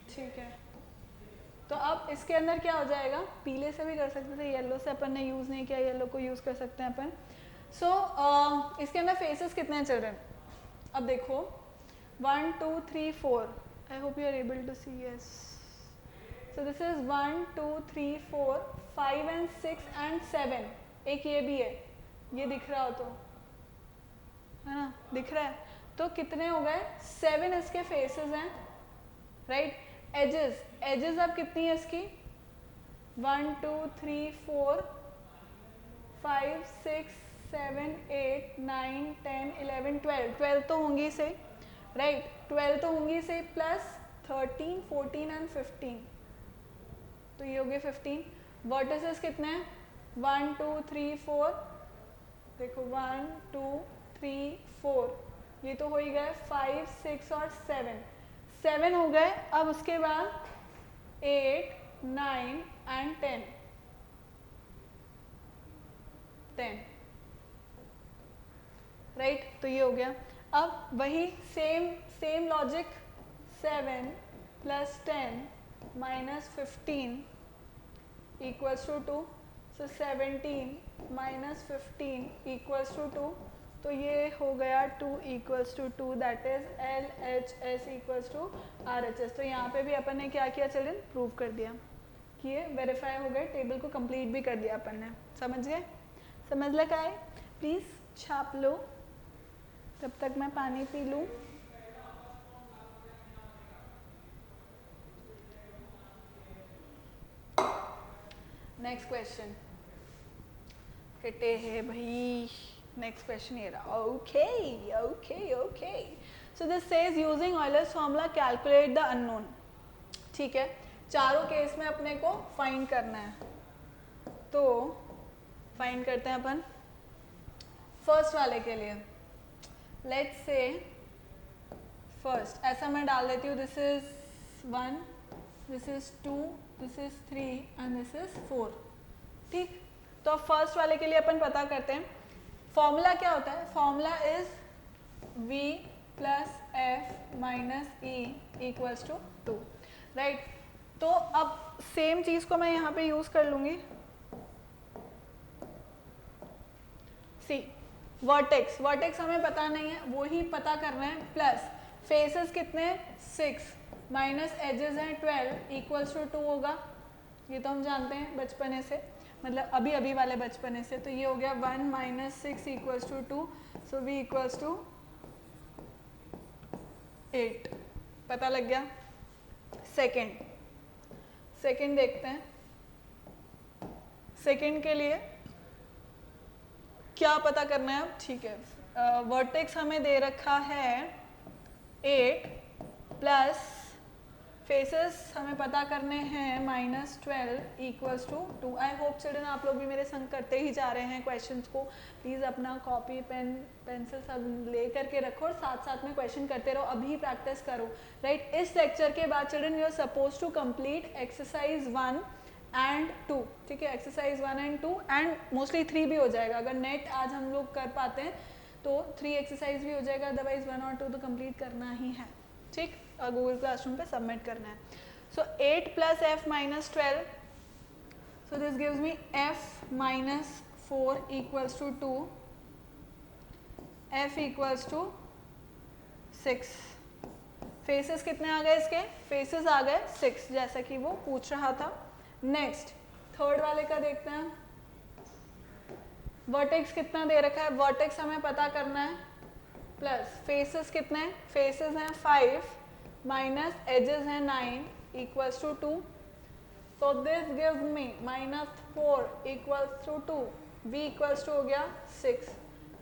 [SPEAKER 1] ठीक है। तो अब इसके अंदर क्या हो जाएगा, पीले से भी कर सकते थे, येलो से अपन ने यूज़ नहीं किया, येलो को यूज़ कर सकते हैं अपन। सो इसके अंदर फेसेस कितने हैं चिल्ड्रन, अब देखो 1 2 3 4, I hope you are able to see, yes. So this is 1 2 3 4 5 and 6 and 7, एक ये भी है, ये दिख रहा हो तो है ना, दिख रहा है, तो कितने हो गए 7 इसके फेसेस हैं, राइट। एजेस, एजेस अब कितनी है इसकी 1 2 3 4 5 6 7 8 9 10 11 12, 12 तो होंगी से, राइट, 12 तो होंगी से, प्लस 13 14 एंड 15, तो ये हो गए 15। वर्टिसेस कितने हैं 1 2 3 4, देखो 1 2 3 4, ये तो हो ही गए 5 6 और 7 हो गए। अब उसके बाद 8 9 एंड 10, राइट, तो ये हो गया। अब वही same logic, 7 plus 10 minus 15 equals to 2, so 17 minus 15 equals to 2, तो ये हो गया 2 equals to 2, that is LHS equals to RHS। तो यहाँ पे भी अपन ने क्या किया चिल्ड्रन, प्रूव कर दिया कि ये वेरीफाई हो गए, टेबल को कंप्लीट भी कर दिया अपन ने, समझ गए, समझ लगा है, प्लीज़ छाप लो, तब तक मैं पानी पी लूँ। नेक्स्ट क्वेश्चन कटे है भाई, नेक्स्ट क्वेश्चन ये रहा, okay okay okay. So this says using Euler's formula calculate the unknown, ठीक है, चारों केस में अपने को फाइंड करना है, तो फाइंड करते हैं अपन फर्स्ट वाले के लिए। लेट्स से फर्स्ट ऐसा मैं डाल देती हूँ, this is 1, this is 2, this is 3 and this is 4, ठीक। तो अब फर्स्ट वाले के लिए अपन पता करते हैं, फॉर्मूला क्या होता है, formula is V plus F minus E equals to 2, right. तो अब सेम चीज को मैं यहाँ पे यूज कर लूंगी, सी वर्टेक्स, वर्टेक्स हमें पता नहीं है, वो ही पता करना है, प्लस फेसेस कितने 6 माइनस एजेस हैं 12 इक्वल्स टू 2 होगा, ये तो हम जानते हैं बचपने से, मतलब अभी अभी वाले बचपने से, तो ये हो गया 1 minus 6 equals to 2, so V equals to 8, पता लग गया। सेकेंड देखते हैं, सेकेंड के लिए क्या पता करना है, ठीक है, वर्टेक्स हमें दे रखा है 8 प्लस फेसेस हमें पता करने हैं minus 12 equals to 2। I hope children आप लोग भी मेरे संग करते ही जा रहे हैं क्वेश्चंस को, प्लीज़ अपना कॉपी पेन पेंसिल सब ले करके रखो और साथ साथ में क्वेश्चन करते रहो, अभी प्रैक्टिस करो, राइट। इस लेक्चर के बाद children you are suppose to complete exercise 1 and 2, ठीक है, एक्सरसाइज 1 एंड 2 एंड मोस्टली 3 भी हो जाएगा, अगर नेट आज हम लोग कर पाते हैं तो 3 एक्सरसाइज भी हो जाएगा, अदरवाइज 1 और 2 तो कंप्लीट करना ही है, ठीक, और गूगल क्लासरूम पे सबमिट करना है। So 8 plus F minus 12, so this gives me F minus 4 equals to 2, F equals to 6। Faces कितने आ गए इसके, फेसेस आ गए 6, जैसा कि वो पूछ रहा था। नेक्स्ट थर्ड वाले का देखते हैं, वर्टेक्स कितना दे रखा है, वर्टेक्स हमें पता करना है, प्लस फेसेस कितने, फेसेस हैं 5 माइनस एजेस हैं 9 equals to 2, so this gives me minus 4 equals to 2, V equals to हो गया 6।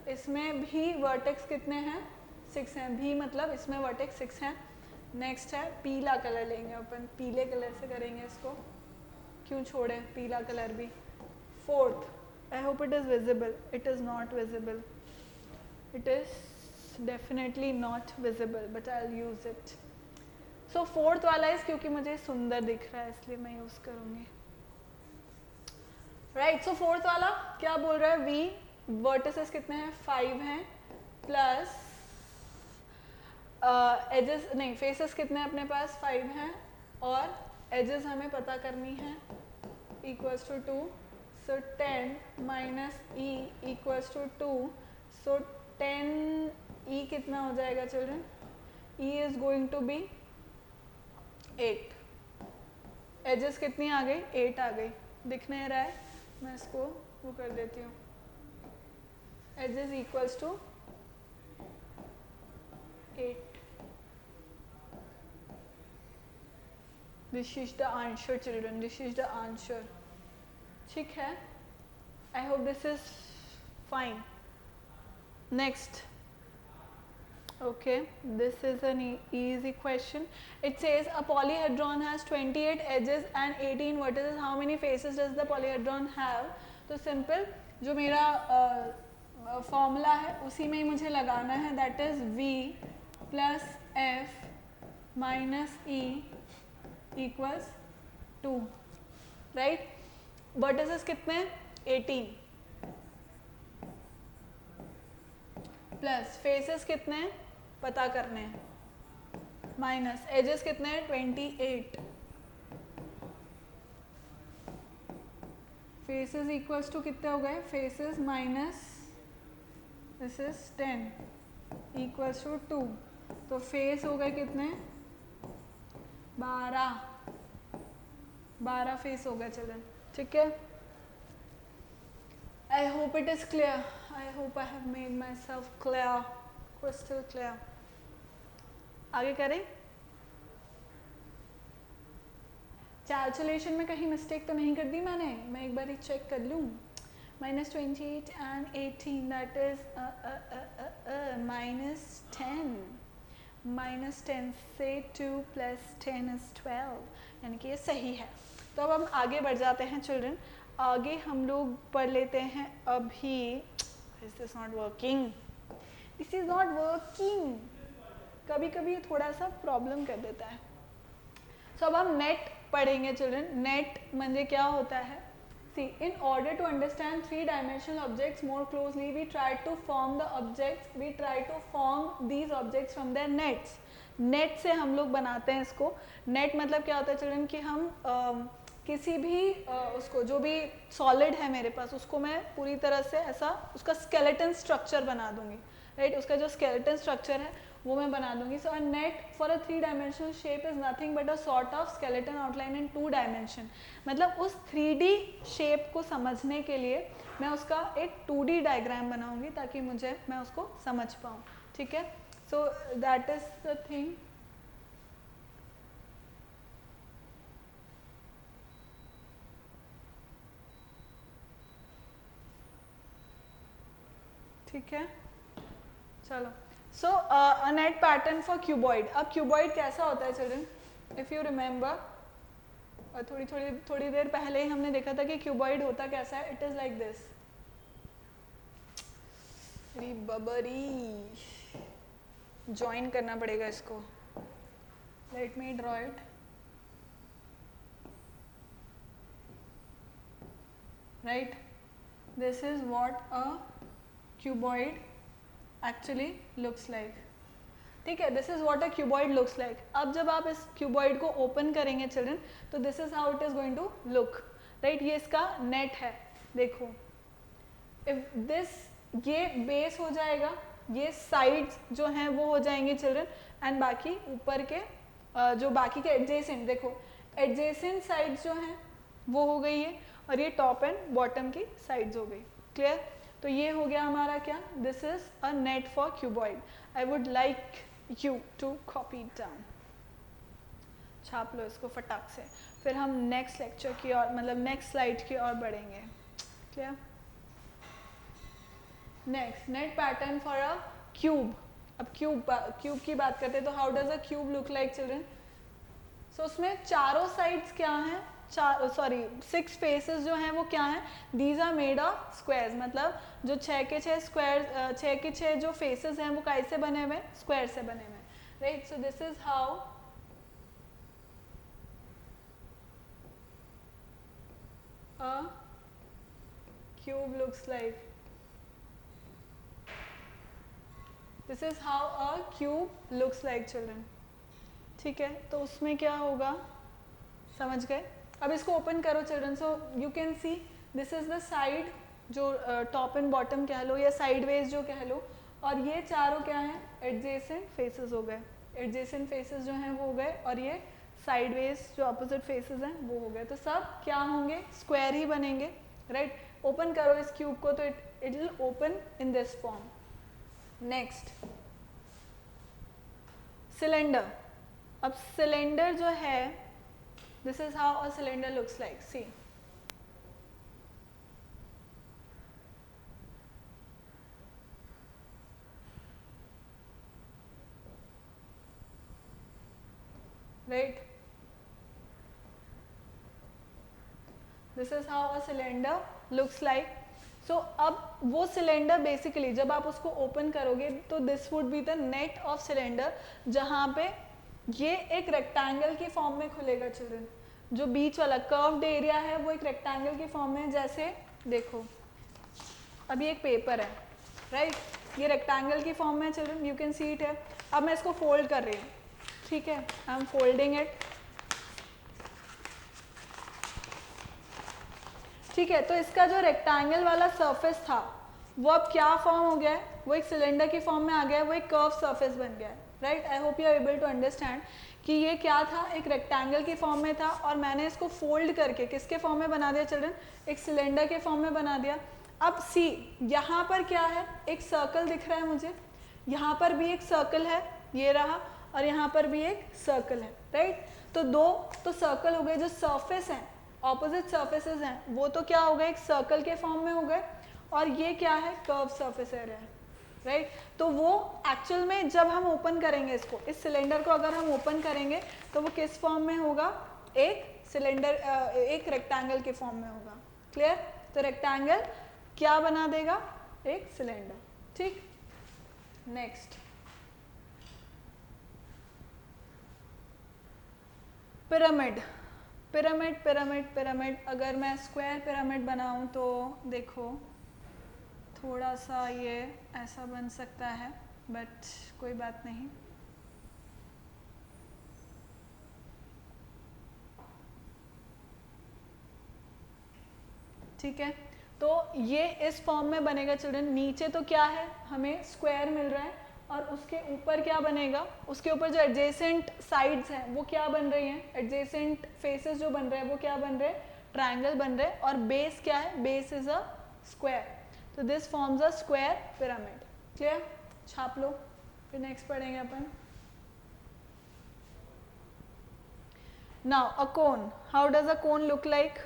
[SPEAKER 1] इसमें भी वर्टेक्स कितने हैं 6 हैं, भी मतलब इसमें वर्टेक्स 6 हैं। नेक्स्ट है पीला कलर लेंगे अपन, पीले कलर से करेंगे इसको, क्यों छोड़े पीला कलर भी। Fourth, I hope it is visible, it is not visible, it is definitely not visible but I will use it. So fourth वाला इस, क्योंकि मुझे सुंदर दिख रहा है इसलिए मैं यूज़ करूँगी, राइट। सो फोर्थ वाला क्या बोल रहा है, V वर्टिसेस कितने हैं 5 हैं, प्लस एजेस नहीं फेसेस कितने हैं अपने पास 5 हैं, और एजेस हमें पता करनी है, equals to 2, so 10 minus E equals to 2, so 10 E कितना हो जाएगा children? E is going to be 8. Edges कितनी आ गई? 8 आ गई. दिख नहीं रहा है, मैं इसको वो कर देती हूँ. Edges equals to 8. This is the answer children, this is the answer. ठीक है, I hope this is fine. Next. Okay, this is an easy question. It says a polyhedron has 28 edges and 18 vertices. How many faces does the polyhedron have? तो simple, जो मेरा formula है उसी में ही मुझे लगाना है. That is V plus F minus E equals 2. Right? Vertices कितने? 18. प्लस फेसेस कितने हैं पता करने हैं, माइनस एजेस कितने हैं? 28. फेसेस इक्वल्स टू कितने हो गए? Faces minus this is 10 equals to 2. तो फेस हो गए कितने? 12 फेस हो गए. चलें, ठीक है. I hope it is clear. I hope I have made myself clear, crystal clear. आगे करें. कैलकुलेशन में कहीं मिस्टेक तो नहीं कर दी मैंने? मैं एक बार ही चेक कर लूँ. -28 and 18 that is -10. -10 से 2 plus 10 is 12, यानी कि ये सही है. तो अब हम आगे बढ़ जाते हैं चिल्ड्रन. आगे हम लोग पढ़ लेते हैं अभी. Is this not working? This is not working. कभी कभी थोड़ा सा प्रॉब्लम कर देता है. सो अब हम नेट पढ़ेंगे चिल्ड्रन. नेट म्हणजे क्या होता है? See, in order to understand three-dimensional objects more closely, we try to form the objects. We try to form these objects from their nets. Net से हम लोग बनाते हैं इसको. नेट मतलब क्या होता है चिल्ड्रन कि हम किसी भी उसको जो भी सॉलिड है मेरे पास उसको मैं पूरी तरह से ऐसा उसका स्केलेटन स्ट्रक्चर बना दूंगी. राइट, उसका जो स्केलेटन स्ट्रक्चर है वो मैं बना दूंगी. So a net for a 3-dimensional shape is nothing but a sort of skeleton outline in 2 dimension. मतलब उस 3D शेप को समझने के लिए मैं उसका एक 2D डायग्राम बनाऊंगी ताकि मैं उसको समझ पाऊँ. ठीक है, so that is the thing. ठीक है, चलो. सो a net pattern for cuboid. अब क्यूबॉइड कैसा होता है चिल्ड्रन? इफ़ यू रिमेंबर, और थोड़ी देर पहले ही हमने देखा था कि क्यूबॉइड होता कैसा है. It is like this. अरे बबरी, ज्वाइन करना पड़ेगा इसको. Let me draw it. Right, this is what a cuboid actually looks like. ठीक है, this is what a cuboid looks like. अब जब आप इस क्यूबॉइड को ओपन करेंगे चिल्ड्रन तो this is how it is going to look. Right, ये इसका नेट है. देखो, इफ दिस ये बेस हो जाएगा, ये साइड्स जो हैं वो हो जाएंगे चिल्ड्रन, एंड बाकी ऊपर के जो बाकी के एडजेसेंट, देखो एडजेसेंट साइड्स जो हैं वो हो गई है, और ये टॉप एंड बॉटम की साइड्स हो गई. क्लियर? तो ये हो गया हमारा क्या? This is a net for cuboid. I would like you to copy it down. छाप लो इसको फटाक से. फिर हम नेक्स्ट लेक्चर की और मतलब नेक्स्ट स्लाइड की ओर बढ़ेंगे. Clear? Next, net pattern for a cube. अब क्यूब की बात करते हैं तो how does a cube look like children? So उसमें चारों साइड्स क्या हैं? 6 फेसेस जो हैं वो क्या हैं? These are made of squares. मतलब जो 6 के 6 स्क्वायर 6 के 6 जो फेसेस हैं वो कैसे बने हुए? स्क्वायर से बने हुए. Right, so this is how a cube looks like. This is how a cube looks like children. ठीक है, तो उसमें क्या होगा? समझ गए? अब इसको ओपन करो children. So you can C this is the side, जो टॉप एंड बॉटम कह लो या साइडवेज जो कह लो, और ये चारों क्या हैं, एडजेसेंट फेसेस हो गए. एडजेसेंट फेसेस जो हैं वो हो गए, और ये साइडवेज जो अपोजिट फेसेस हैं वो हो गए. तो सब क्या होंगे, स्क्वायर ही बनेंगे, राइट? ओपन करो इस क्यूब को तो it will open in this form. Next cylinder. अब सिलेंडर जो है, this is how a cylinder looks like. See, right? This is how a cylinder looks like. So अब वो सिलेंडर बेसिकली जब आप उसको ओपन करोगे तो this would be the net of cylinder, जहाँ पे ये एक रेक्टेंगल की फॉर्म में खुलेगा चिल्ड्रन. जो बीच वाला कर्व्ड एरिया है वो एक रेक्टेंगल की फॉर्म में, जैसे देखो अभी एक पेपर है, राइट? ये रेक्टेंगल की फॉर्म में children, you can see it है. अब मैं इसको फोल्ड कर रही हूँ, ठीक है? आई एम फोल्डिंग इट, ठीक है? तो इसका जो रेक्टेंगल वाला सरफेस था वो अब क्या फॉर्म हो गया है, वो एक सिलेंडर की फॉर्म में आ गया है, वो एक कर्व सरफेस बन गया है, right? I hope you are able to understand कि ये क्या था, एक रेक्टेंगल की फॉर्म में था, और मैंने इसको फोल्ड करके किसके फॉर्म में बना दिया चिल्ड्रन, एक सिलेंडर के फॉर्म में बना दिया. अब सी, यहाँ पर क्या है, एक सर्कल दिख रहा है मुझे, यहाँ पर भी एक सर्कल है, ये रहा, और यहाँ पर भी एक सर्कल है, राइट? तो दो तो सर्कल हो गए, जो सरफेस हैं ऑपोजिट सर्फेसेस हैं वो तो क्या हो गए, एक सर्कल के फॉर्म में हो गए, और ये क्या है, कर्व सरफेस एरिया है, राइट? तो वो एक्चुअल में जब हम ओपन करेंगे इसको, इस सिलेंडर को अगर हम ओपन करेंगे तो वो किस फॉर्म में होगा, एक सिलेंडर, एक रेक्टेंगल के फॉर्म में होगा. क्लियर? तो रेक्टेंगल क्या बना देगा, एक सिलेंडर. ठीक, next pyramid. Pyramid pyramid pyramid, अगर मैं स्क्वायर पिरामिड बनाऊं तो देखो थोड़ा सा ये ऐसा बन सकता है, बट कोई बात नहीं. ठीक है, तो ये इस फॉर्म में बनेगा चिल्ड्रन. नीचे तो क्या है, हमें स्क्वायर मिल रहा है, और उसके ऊपर क्या बनेगा, उसके ऊपर जो एडजेसेंट साइड्स हैं वो क्या बन रही हैं, एडजेसेंट फेसेस जो बन रहे हैं वो क्या बन रहे हैं, ट्रायंगल बन रहे हैं, और बेस क्या है, बेस इज अ स्क्वायर. तो this forms a square pyramid. Clear? छाप लो, फिर नेक्स्ट पढ़ेंगे अपन. Now a cone. How does a cone look like?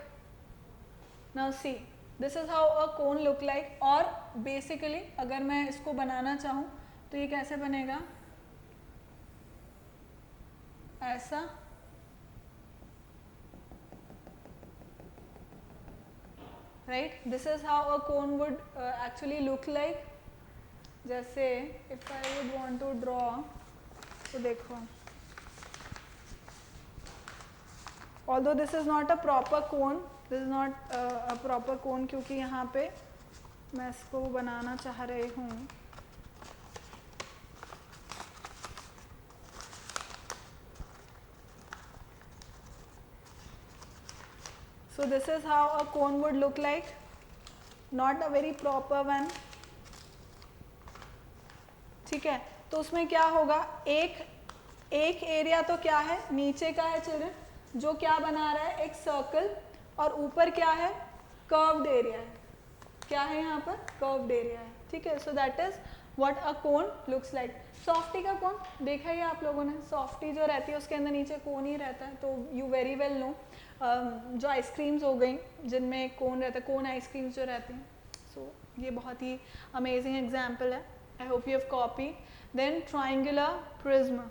[SPEAKER 1] Now see, this is how a cone look like. और बेसिकली अगर मैं इसको बनाना चाहूँ तो ये कैसे बनेगा, ऐसा, right? This is how a cone would actually look like. जैसे if I would want to draw, तो देखो, although this is not a proper cone, this is not a proper cone, क्योंकि यहाँ पे मैं इसको बनाना चाह रही हूँ. So this is how a cone would look like, not a very proper one. ठीक है, तो उसमें क्या होगा, एक एरिया तो क्या है, नीचे का है चिल्ड्रन, जो क्या बना रहा है, एक सर्कल, और ऊपर क्या है, कर्व्ड एरिया है. क्या है यहाँ पर, कर्व्ड एरिया है. ठीक है, so that is what a cone looks like. Softy का कोन देखा ही आप लोगों ने, सॉफ्टी जो रहती है उसके अंदर नीचे कोन ही रहता है. तो यू वेरी वेल नो जो आइसक्रीम्स हो गई जिनमें कोन रहता है, कोन आइसक्रीम्स जो रहती हैं. सो ये बहुत ही अमेजिंग एग्जाम्पल है. I hope you have copy. Then triangular prism.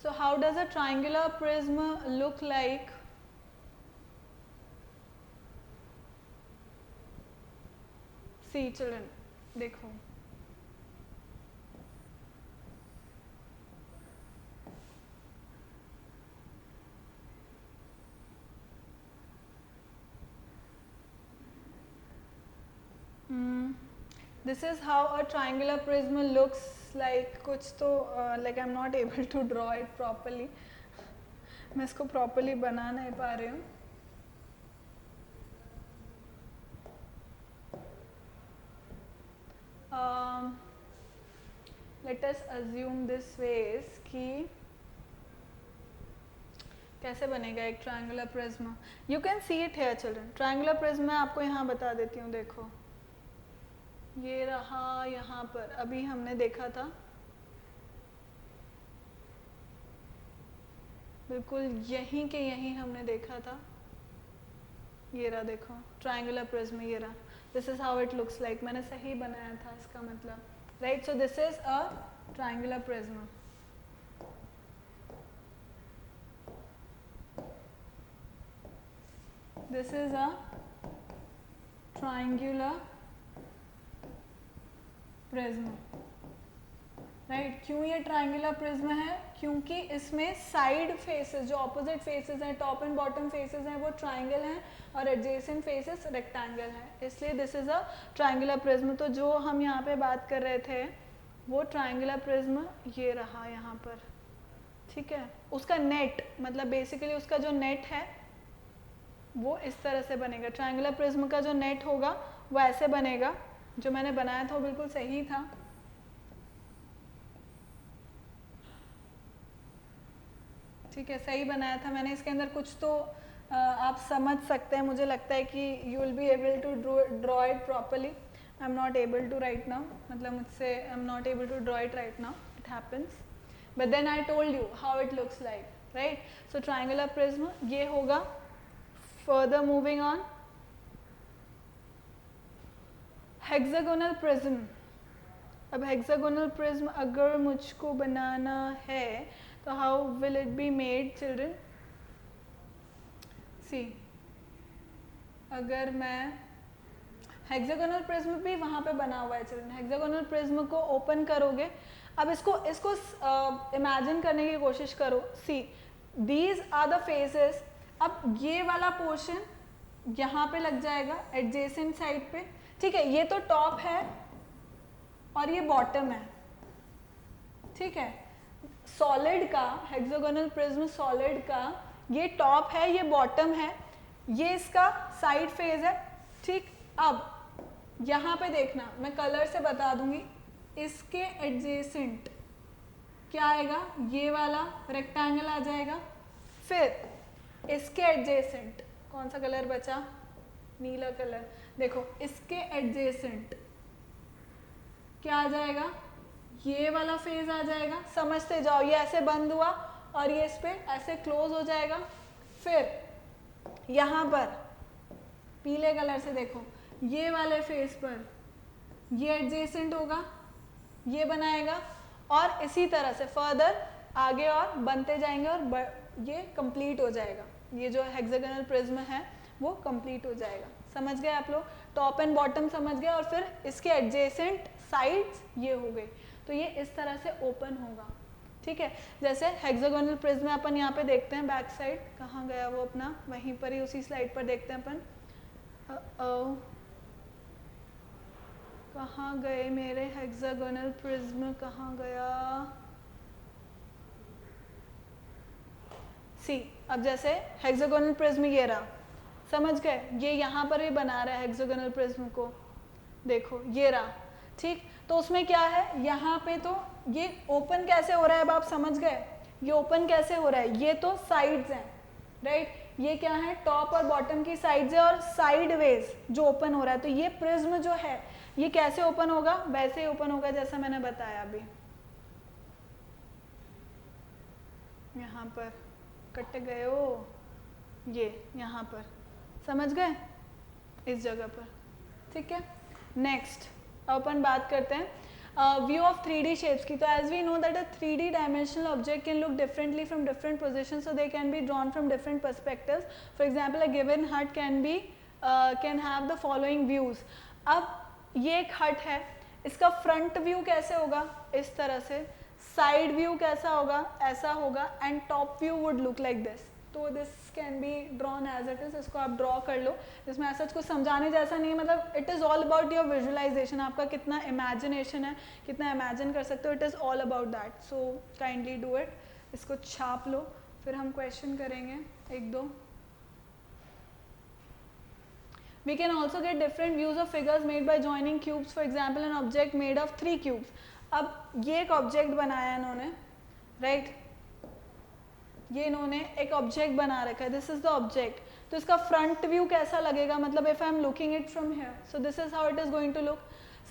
[SPEAKER 1] So how does a triangular prism look like? See children, देखो, this is how a triangular prism looks like. कुछ तो like I'm not able to draw it properly. मैं इसको properly बना नहीं पा रही हूँ। Let us assume this wedge कि कैसे बनेगा एक triangular prism. You can see it here children. Triangular prism मैं आपको यहाँ बता देती हूँ, देखो ये रहा यहाँ पर, अभी हमने देखा था बिल्कुल यहीं के यहीं हमने देखा था, ये रहा देखो ट्रायंगुलर प्रिज्म, ये रहा, this is how it looks like. मैंने सही बनाया था इसका मतलब, right. So this is a triangular prism. This is a triangular prism, right. क्यों ये ट्रायंगुलर प्रिज्म है? क्योंकि इसमें साइड फेसेस जो ऑपोजिट फेसेस हैं, टॉप एंड बॉटम फेसेस हैं, वो ट्रायंगल हैं और एडजेसेंट फेसेस रेक्टेंगल हैं, इसलिए this is a triangular prism. तो जो हम यहाँ पे बात कर रहे थे वो ट्रायंगुलर प्रिज्म ये रहा यहाँ पर, ठीक है। उसका नेट मतलब बेसिकली उसका जो नेट है वो इस तरह से बनेगा। ट्रायंगुलर प्रिज्म का जो नेट होगा वो ऐसे बनेगा। जो मैंने बनाया था वो बिल्कुल सही था, ठीक है, सही बनाया था मैंने। इसके अंदर कुछ तो आप समझ सकते हैं, मुझे लगता है कि you will be able to draw it properly. I am not able to right now, मतलब मुझसे I am not able to draw it right now, it happens, but then I told you how it looks like, right. So triangular prism ये होगा। Further moving on, hexagonal prism. अब hexagonal prism अगर मुझको बनाना है तो how will it be made children? See, अगर मैं हेक्सागोनल प्रिज्म भी वहाँ पे बना हुआ है चिल्ड्रन, हेक्सागोनल प्रिज्म को ओपन करोगे, अब इसको इमेजिन करने की कोशिश करो। सी, दीज आर द फेसेस। अब ये वाला पोर्शन यहाँ पे लग जाएगा एडजेसेंट साइड पे, ठीक है। ये तो टॉप है और ये बॉटम है, ठीक है। सॉलिड का, हेक्सागोनल प्रिज्म सॉलिड का ये टॉप है, ये बॉटम है, ये इसका साइड फेस है, ठीक। अब यहाँ पे देखना, मैं कलर से बता दूंगी, इसके एडजेसेंट क्या आएगा? ये वाला रेक्टेंगल आ जाएगा। फिर इसके एडजेसेंट कौन सा कलर बचा? नीला कलर। देखो इसके एडजेसेंट क्या आ जाएगा? ये वाला फेज आ जाएगा। समझते जाओ, ये ऐसे बंद हुआ और ये इस पे ऐसे क्लोज हो जाएगा। फिर यहाँ पर पीले कलर से देखो, ये वाले फेस पर ये एडजेसेंट होगा, ये बनाएगा, और इसी तरह से फर्दर आगे और बनते जाएंगे और ये कंप्लीट हो जाएगा। ये जो हेक्सागोनल प्रिज्म है वो कंप्लीट हो जाएगा। समझ गए आप लोग? टॉप एंड बॉटम समझ गए, और फिर इसके एडजेसेंट साइड्स ये हो गए, तो ये इस तरह से ओपन होगा, ठीक है। जैसे हेक्सागोनल प्रिज्म अपन यहाँ पे देखते हैं, बैक साइड कहाँ गया वो अपना, वहीं पर ही उसी स्लाइड पर देखते हैं अपन। कहाँ गए मेरे हेक्सागोनल प्रिज्म, कहाँ गया? सी, अब जैसे हेक्सागोनल प्रिज्म ये रहा, समझ गए? ये यहाँ पर भी बना रहा है हेक्सागोनल प्रिज्म को, देखो ये रहा, ठीक। तो उसमें क्या है, यहाँ पे तो ये ओपन कैसे हो रहा है, अब आप समझ गए ये ओपन कैसे हो रहा है? ये तो साइड्स हैं, राइट। ये क्या है? टॉप और बॉटम की साइड्स है और साइडवेज जो ओपन हो रहा है। तो ये प्रिज्म जो है ये कैसे ओपन होगा? वैसे ही ओपन होगा जैसा मैंने बताया अभी। यहाँ पर कट गए हो, ये यहाँ पर, समझ गए? इस जगह पर, ठीक है। नेक्स्ट अपन बात करते हैं व्यू ऑफ 3D शेप्स की। तो as we know that a 3D dimensional object can look differently from different position, so they can be drawn from different perspectives. For example a given hut can have the following views. अब ये एक हट है, इसका front view कैसे होगा? इस तरह से। साइड व्यू कैसा होगा? ऐसा होगा। And top view would look like this. तो this can be drawn as it is, इसको आप ड्रॉ कर लो। इसमें ऐसा कुछ समझाने जैसा नहीं है, मतलब it is all about your visualization, आपका कितना इमेजिनेशन है, कितना इमेजिन कर सकते हो, it is all about that. So kindly do it. इसको छाप लो फिर हम क्वेश्चन करेंगे एक दो. We can also get different views of figures made by joining cubes. For example, an object made of 3 cubes. अब ये एक ऑब्जेक्ट बनाया इन्होंने, राइट ये इन्होंने एक ऑब्जेक्ट बना रखा है. This is the object. तो इसका फ्रंट व्यू कैसा लगेगा, मतलब if I am looking it from here, so this is how it is going to look.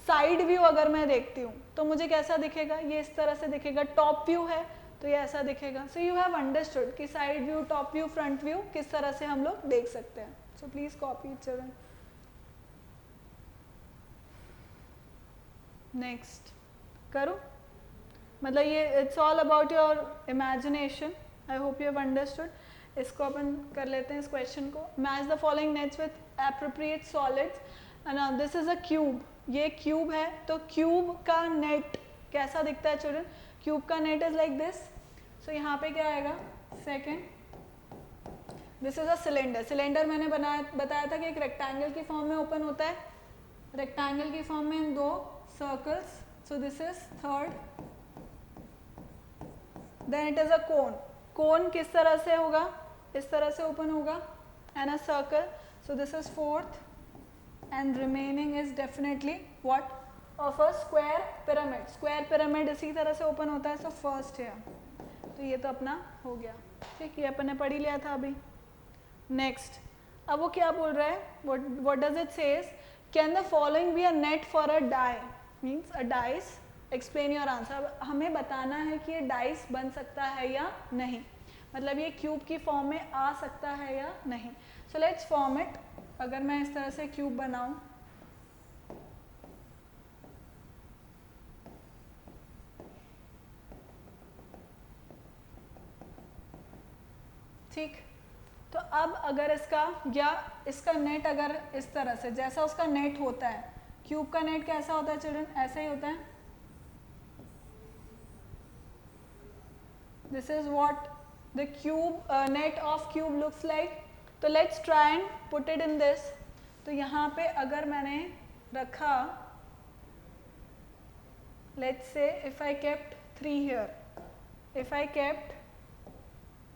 [SPEAKER 1] Side view अगर मैं देखती हूँ तो मुझे कैसा दिखेगा, ये इस तरह से दिखेगा. टॉप व्यू है तो ये ऐसा दिखेगा. सो यू हैव अंडरस्टूड कि side view, top view, front view किस तरह से हम लोग देख सकते हैं. सो please copy it children. Next करो, मतलब ये it's all about your imagination. I hope you have understood. इसको अपन कर लेते हैं इस क्वेश्चन को. Match the following nets with appropriate solids. And this is a cube. ये क्यूब है तो क्यूब का नेट कैसा दिखता है चिल्ड्रन. क्यूब का नेट इज लाइक दिस. सो यहाँ पे क्या आएगा, second this is a cylinder. Cylinder मैंने बताया था कि एक रेक्टेंगल की फॉर्म में ओपन होता है. रेक्टेंगल की फॉर्म में दो circles. So this is third. Then it is a cone. Cone किस तरह से होगा, इस तरह से ओपन होगा. And a circle. So this is fourth. And remaining is definitely what, of a square pyramid. Square pyramid इसी तरह से ओपन होता है. सो फर्स्ट है. तो ये तो अपना हो गया, ठीक. ये अपन ने पढ़ ही लिया था अभी. नेक्स्ट, अब वो क्या बोल रहा है, what does it says, can the following be a net for a die, means a dice. Explain your answer. अब हमें बताना है कि ये डाइस बन सकता है या नहीं, मतलब ये क्यूब की फॉर्म में आ सकता है या नहीं. So let's form it. अगर मैं इस तरह से क्यूब बनाऊं, ठीक. तो अब अगर इसका या इसका नेट अगर इस तरह से, जैसा उसका नेट होता है, क्यूब का नेट कैसा होता है चिल्ड्रन, ऐसा ही होता है. This is what the cube net of cube looks like. तो let's try and put it in this. तो यहाँ पे अगर मैंने रखा, let's say if I kept 3 here, if I kept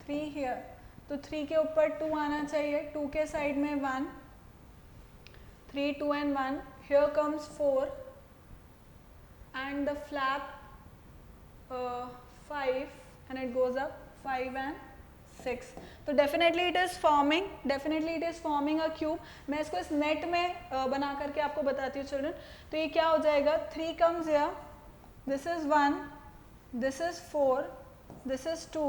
[SPEAKER 1] 3 here, तो 3 के ऊपर 2 आना चाहिए. 2 के साइड में 1, 3, 2 and 1. Here comes 4 and the flap 5 and it goes up 5 and 6. तो definitely it is forming a cube. मैं इसको इस नेट में बना करके आपको बताती हूँ चिल्ड्रन. तो ये क्या हो जाएगा, 3 comes here, this is 1, this is 4, this is 2,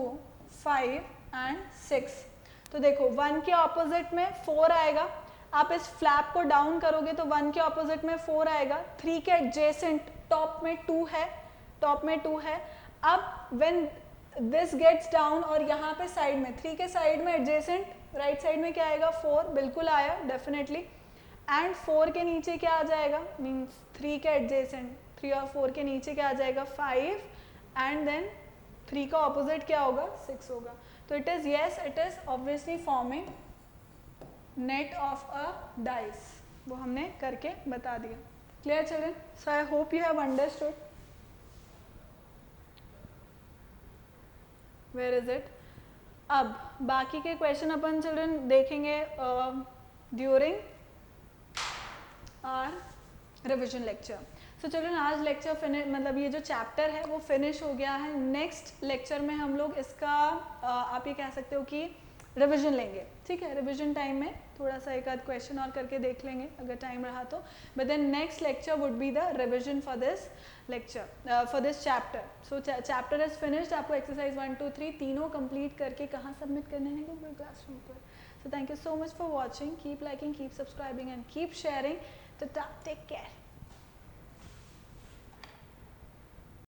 [SPEAKER 1] 5 and 6. तो देखो 1 के ऑपोजिट में 4 आएगा. आप इस फ्लैप को डाउन करोगे तो 1 के ऑपोजिट में 4 आएगा. 3 के एडजेसेंट टॉप में 2 है. अब व्हेन दिस गेट्स डाउन और यहाँ पे साइड में 3 के साइड में एडजेसेंट राइट साइड में क्या आएगा, 4. बिल्कुल आया डेफिनेटली. एंड 4 के नीचे क्या आ जाएगा, मीन्स 3 के एडजेसेंट, 3 और 4 के नीचे क्या आ जाएगा, 5. एंड देन 3 का ऑपोजिट क्या होगा, 6 होगा. तो it is it is obviously forming net of a dice. वो हमने करके बता दिया. Clear children? So I hope you have understood. Where is it. अब बाकी के क्वेश्चन अपन चिल्ड्रन देखेंगे during our revision lecture. So children आज लेक्चर फिनिश, मतलब ये जो चैप्टर है वो फिनिश हो गया है. नेक्स्ट लेक्चर में हम लोग इसका आप ये कह सकते हो कि रिविजन लेंगे, ठीक है. रिविजन टाइम में थोड़ा सा एक आध क्वेश्चन और करके देख लेंगे अगर टाइम रहा तो. But then next lecture would be the revision for this lecture, for this chapter. So chapter is finished. आपको एक्सरसाइज 1, 2, 3 तीनों कंप्लीट करके कहाँ सबमिट करने हैं, गूगल क्लासरूम पर. So thank you so much for watching. Keep liking, keep subscribing and keep sharing. तो take care.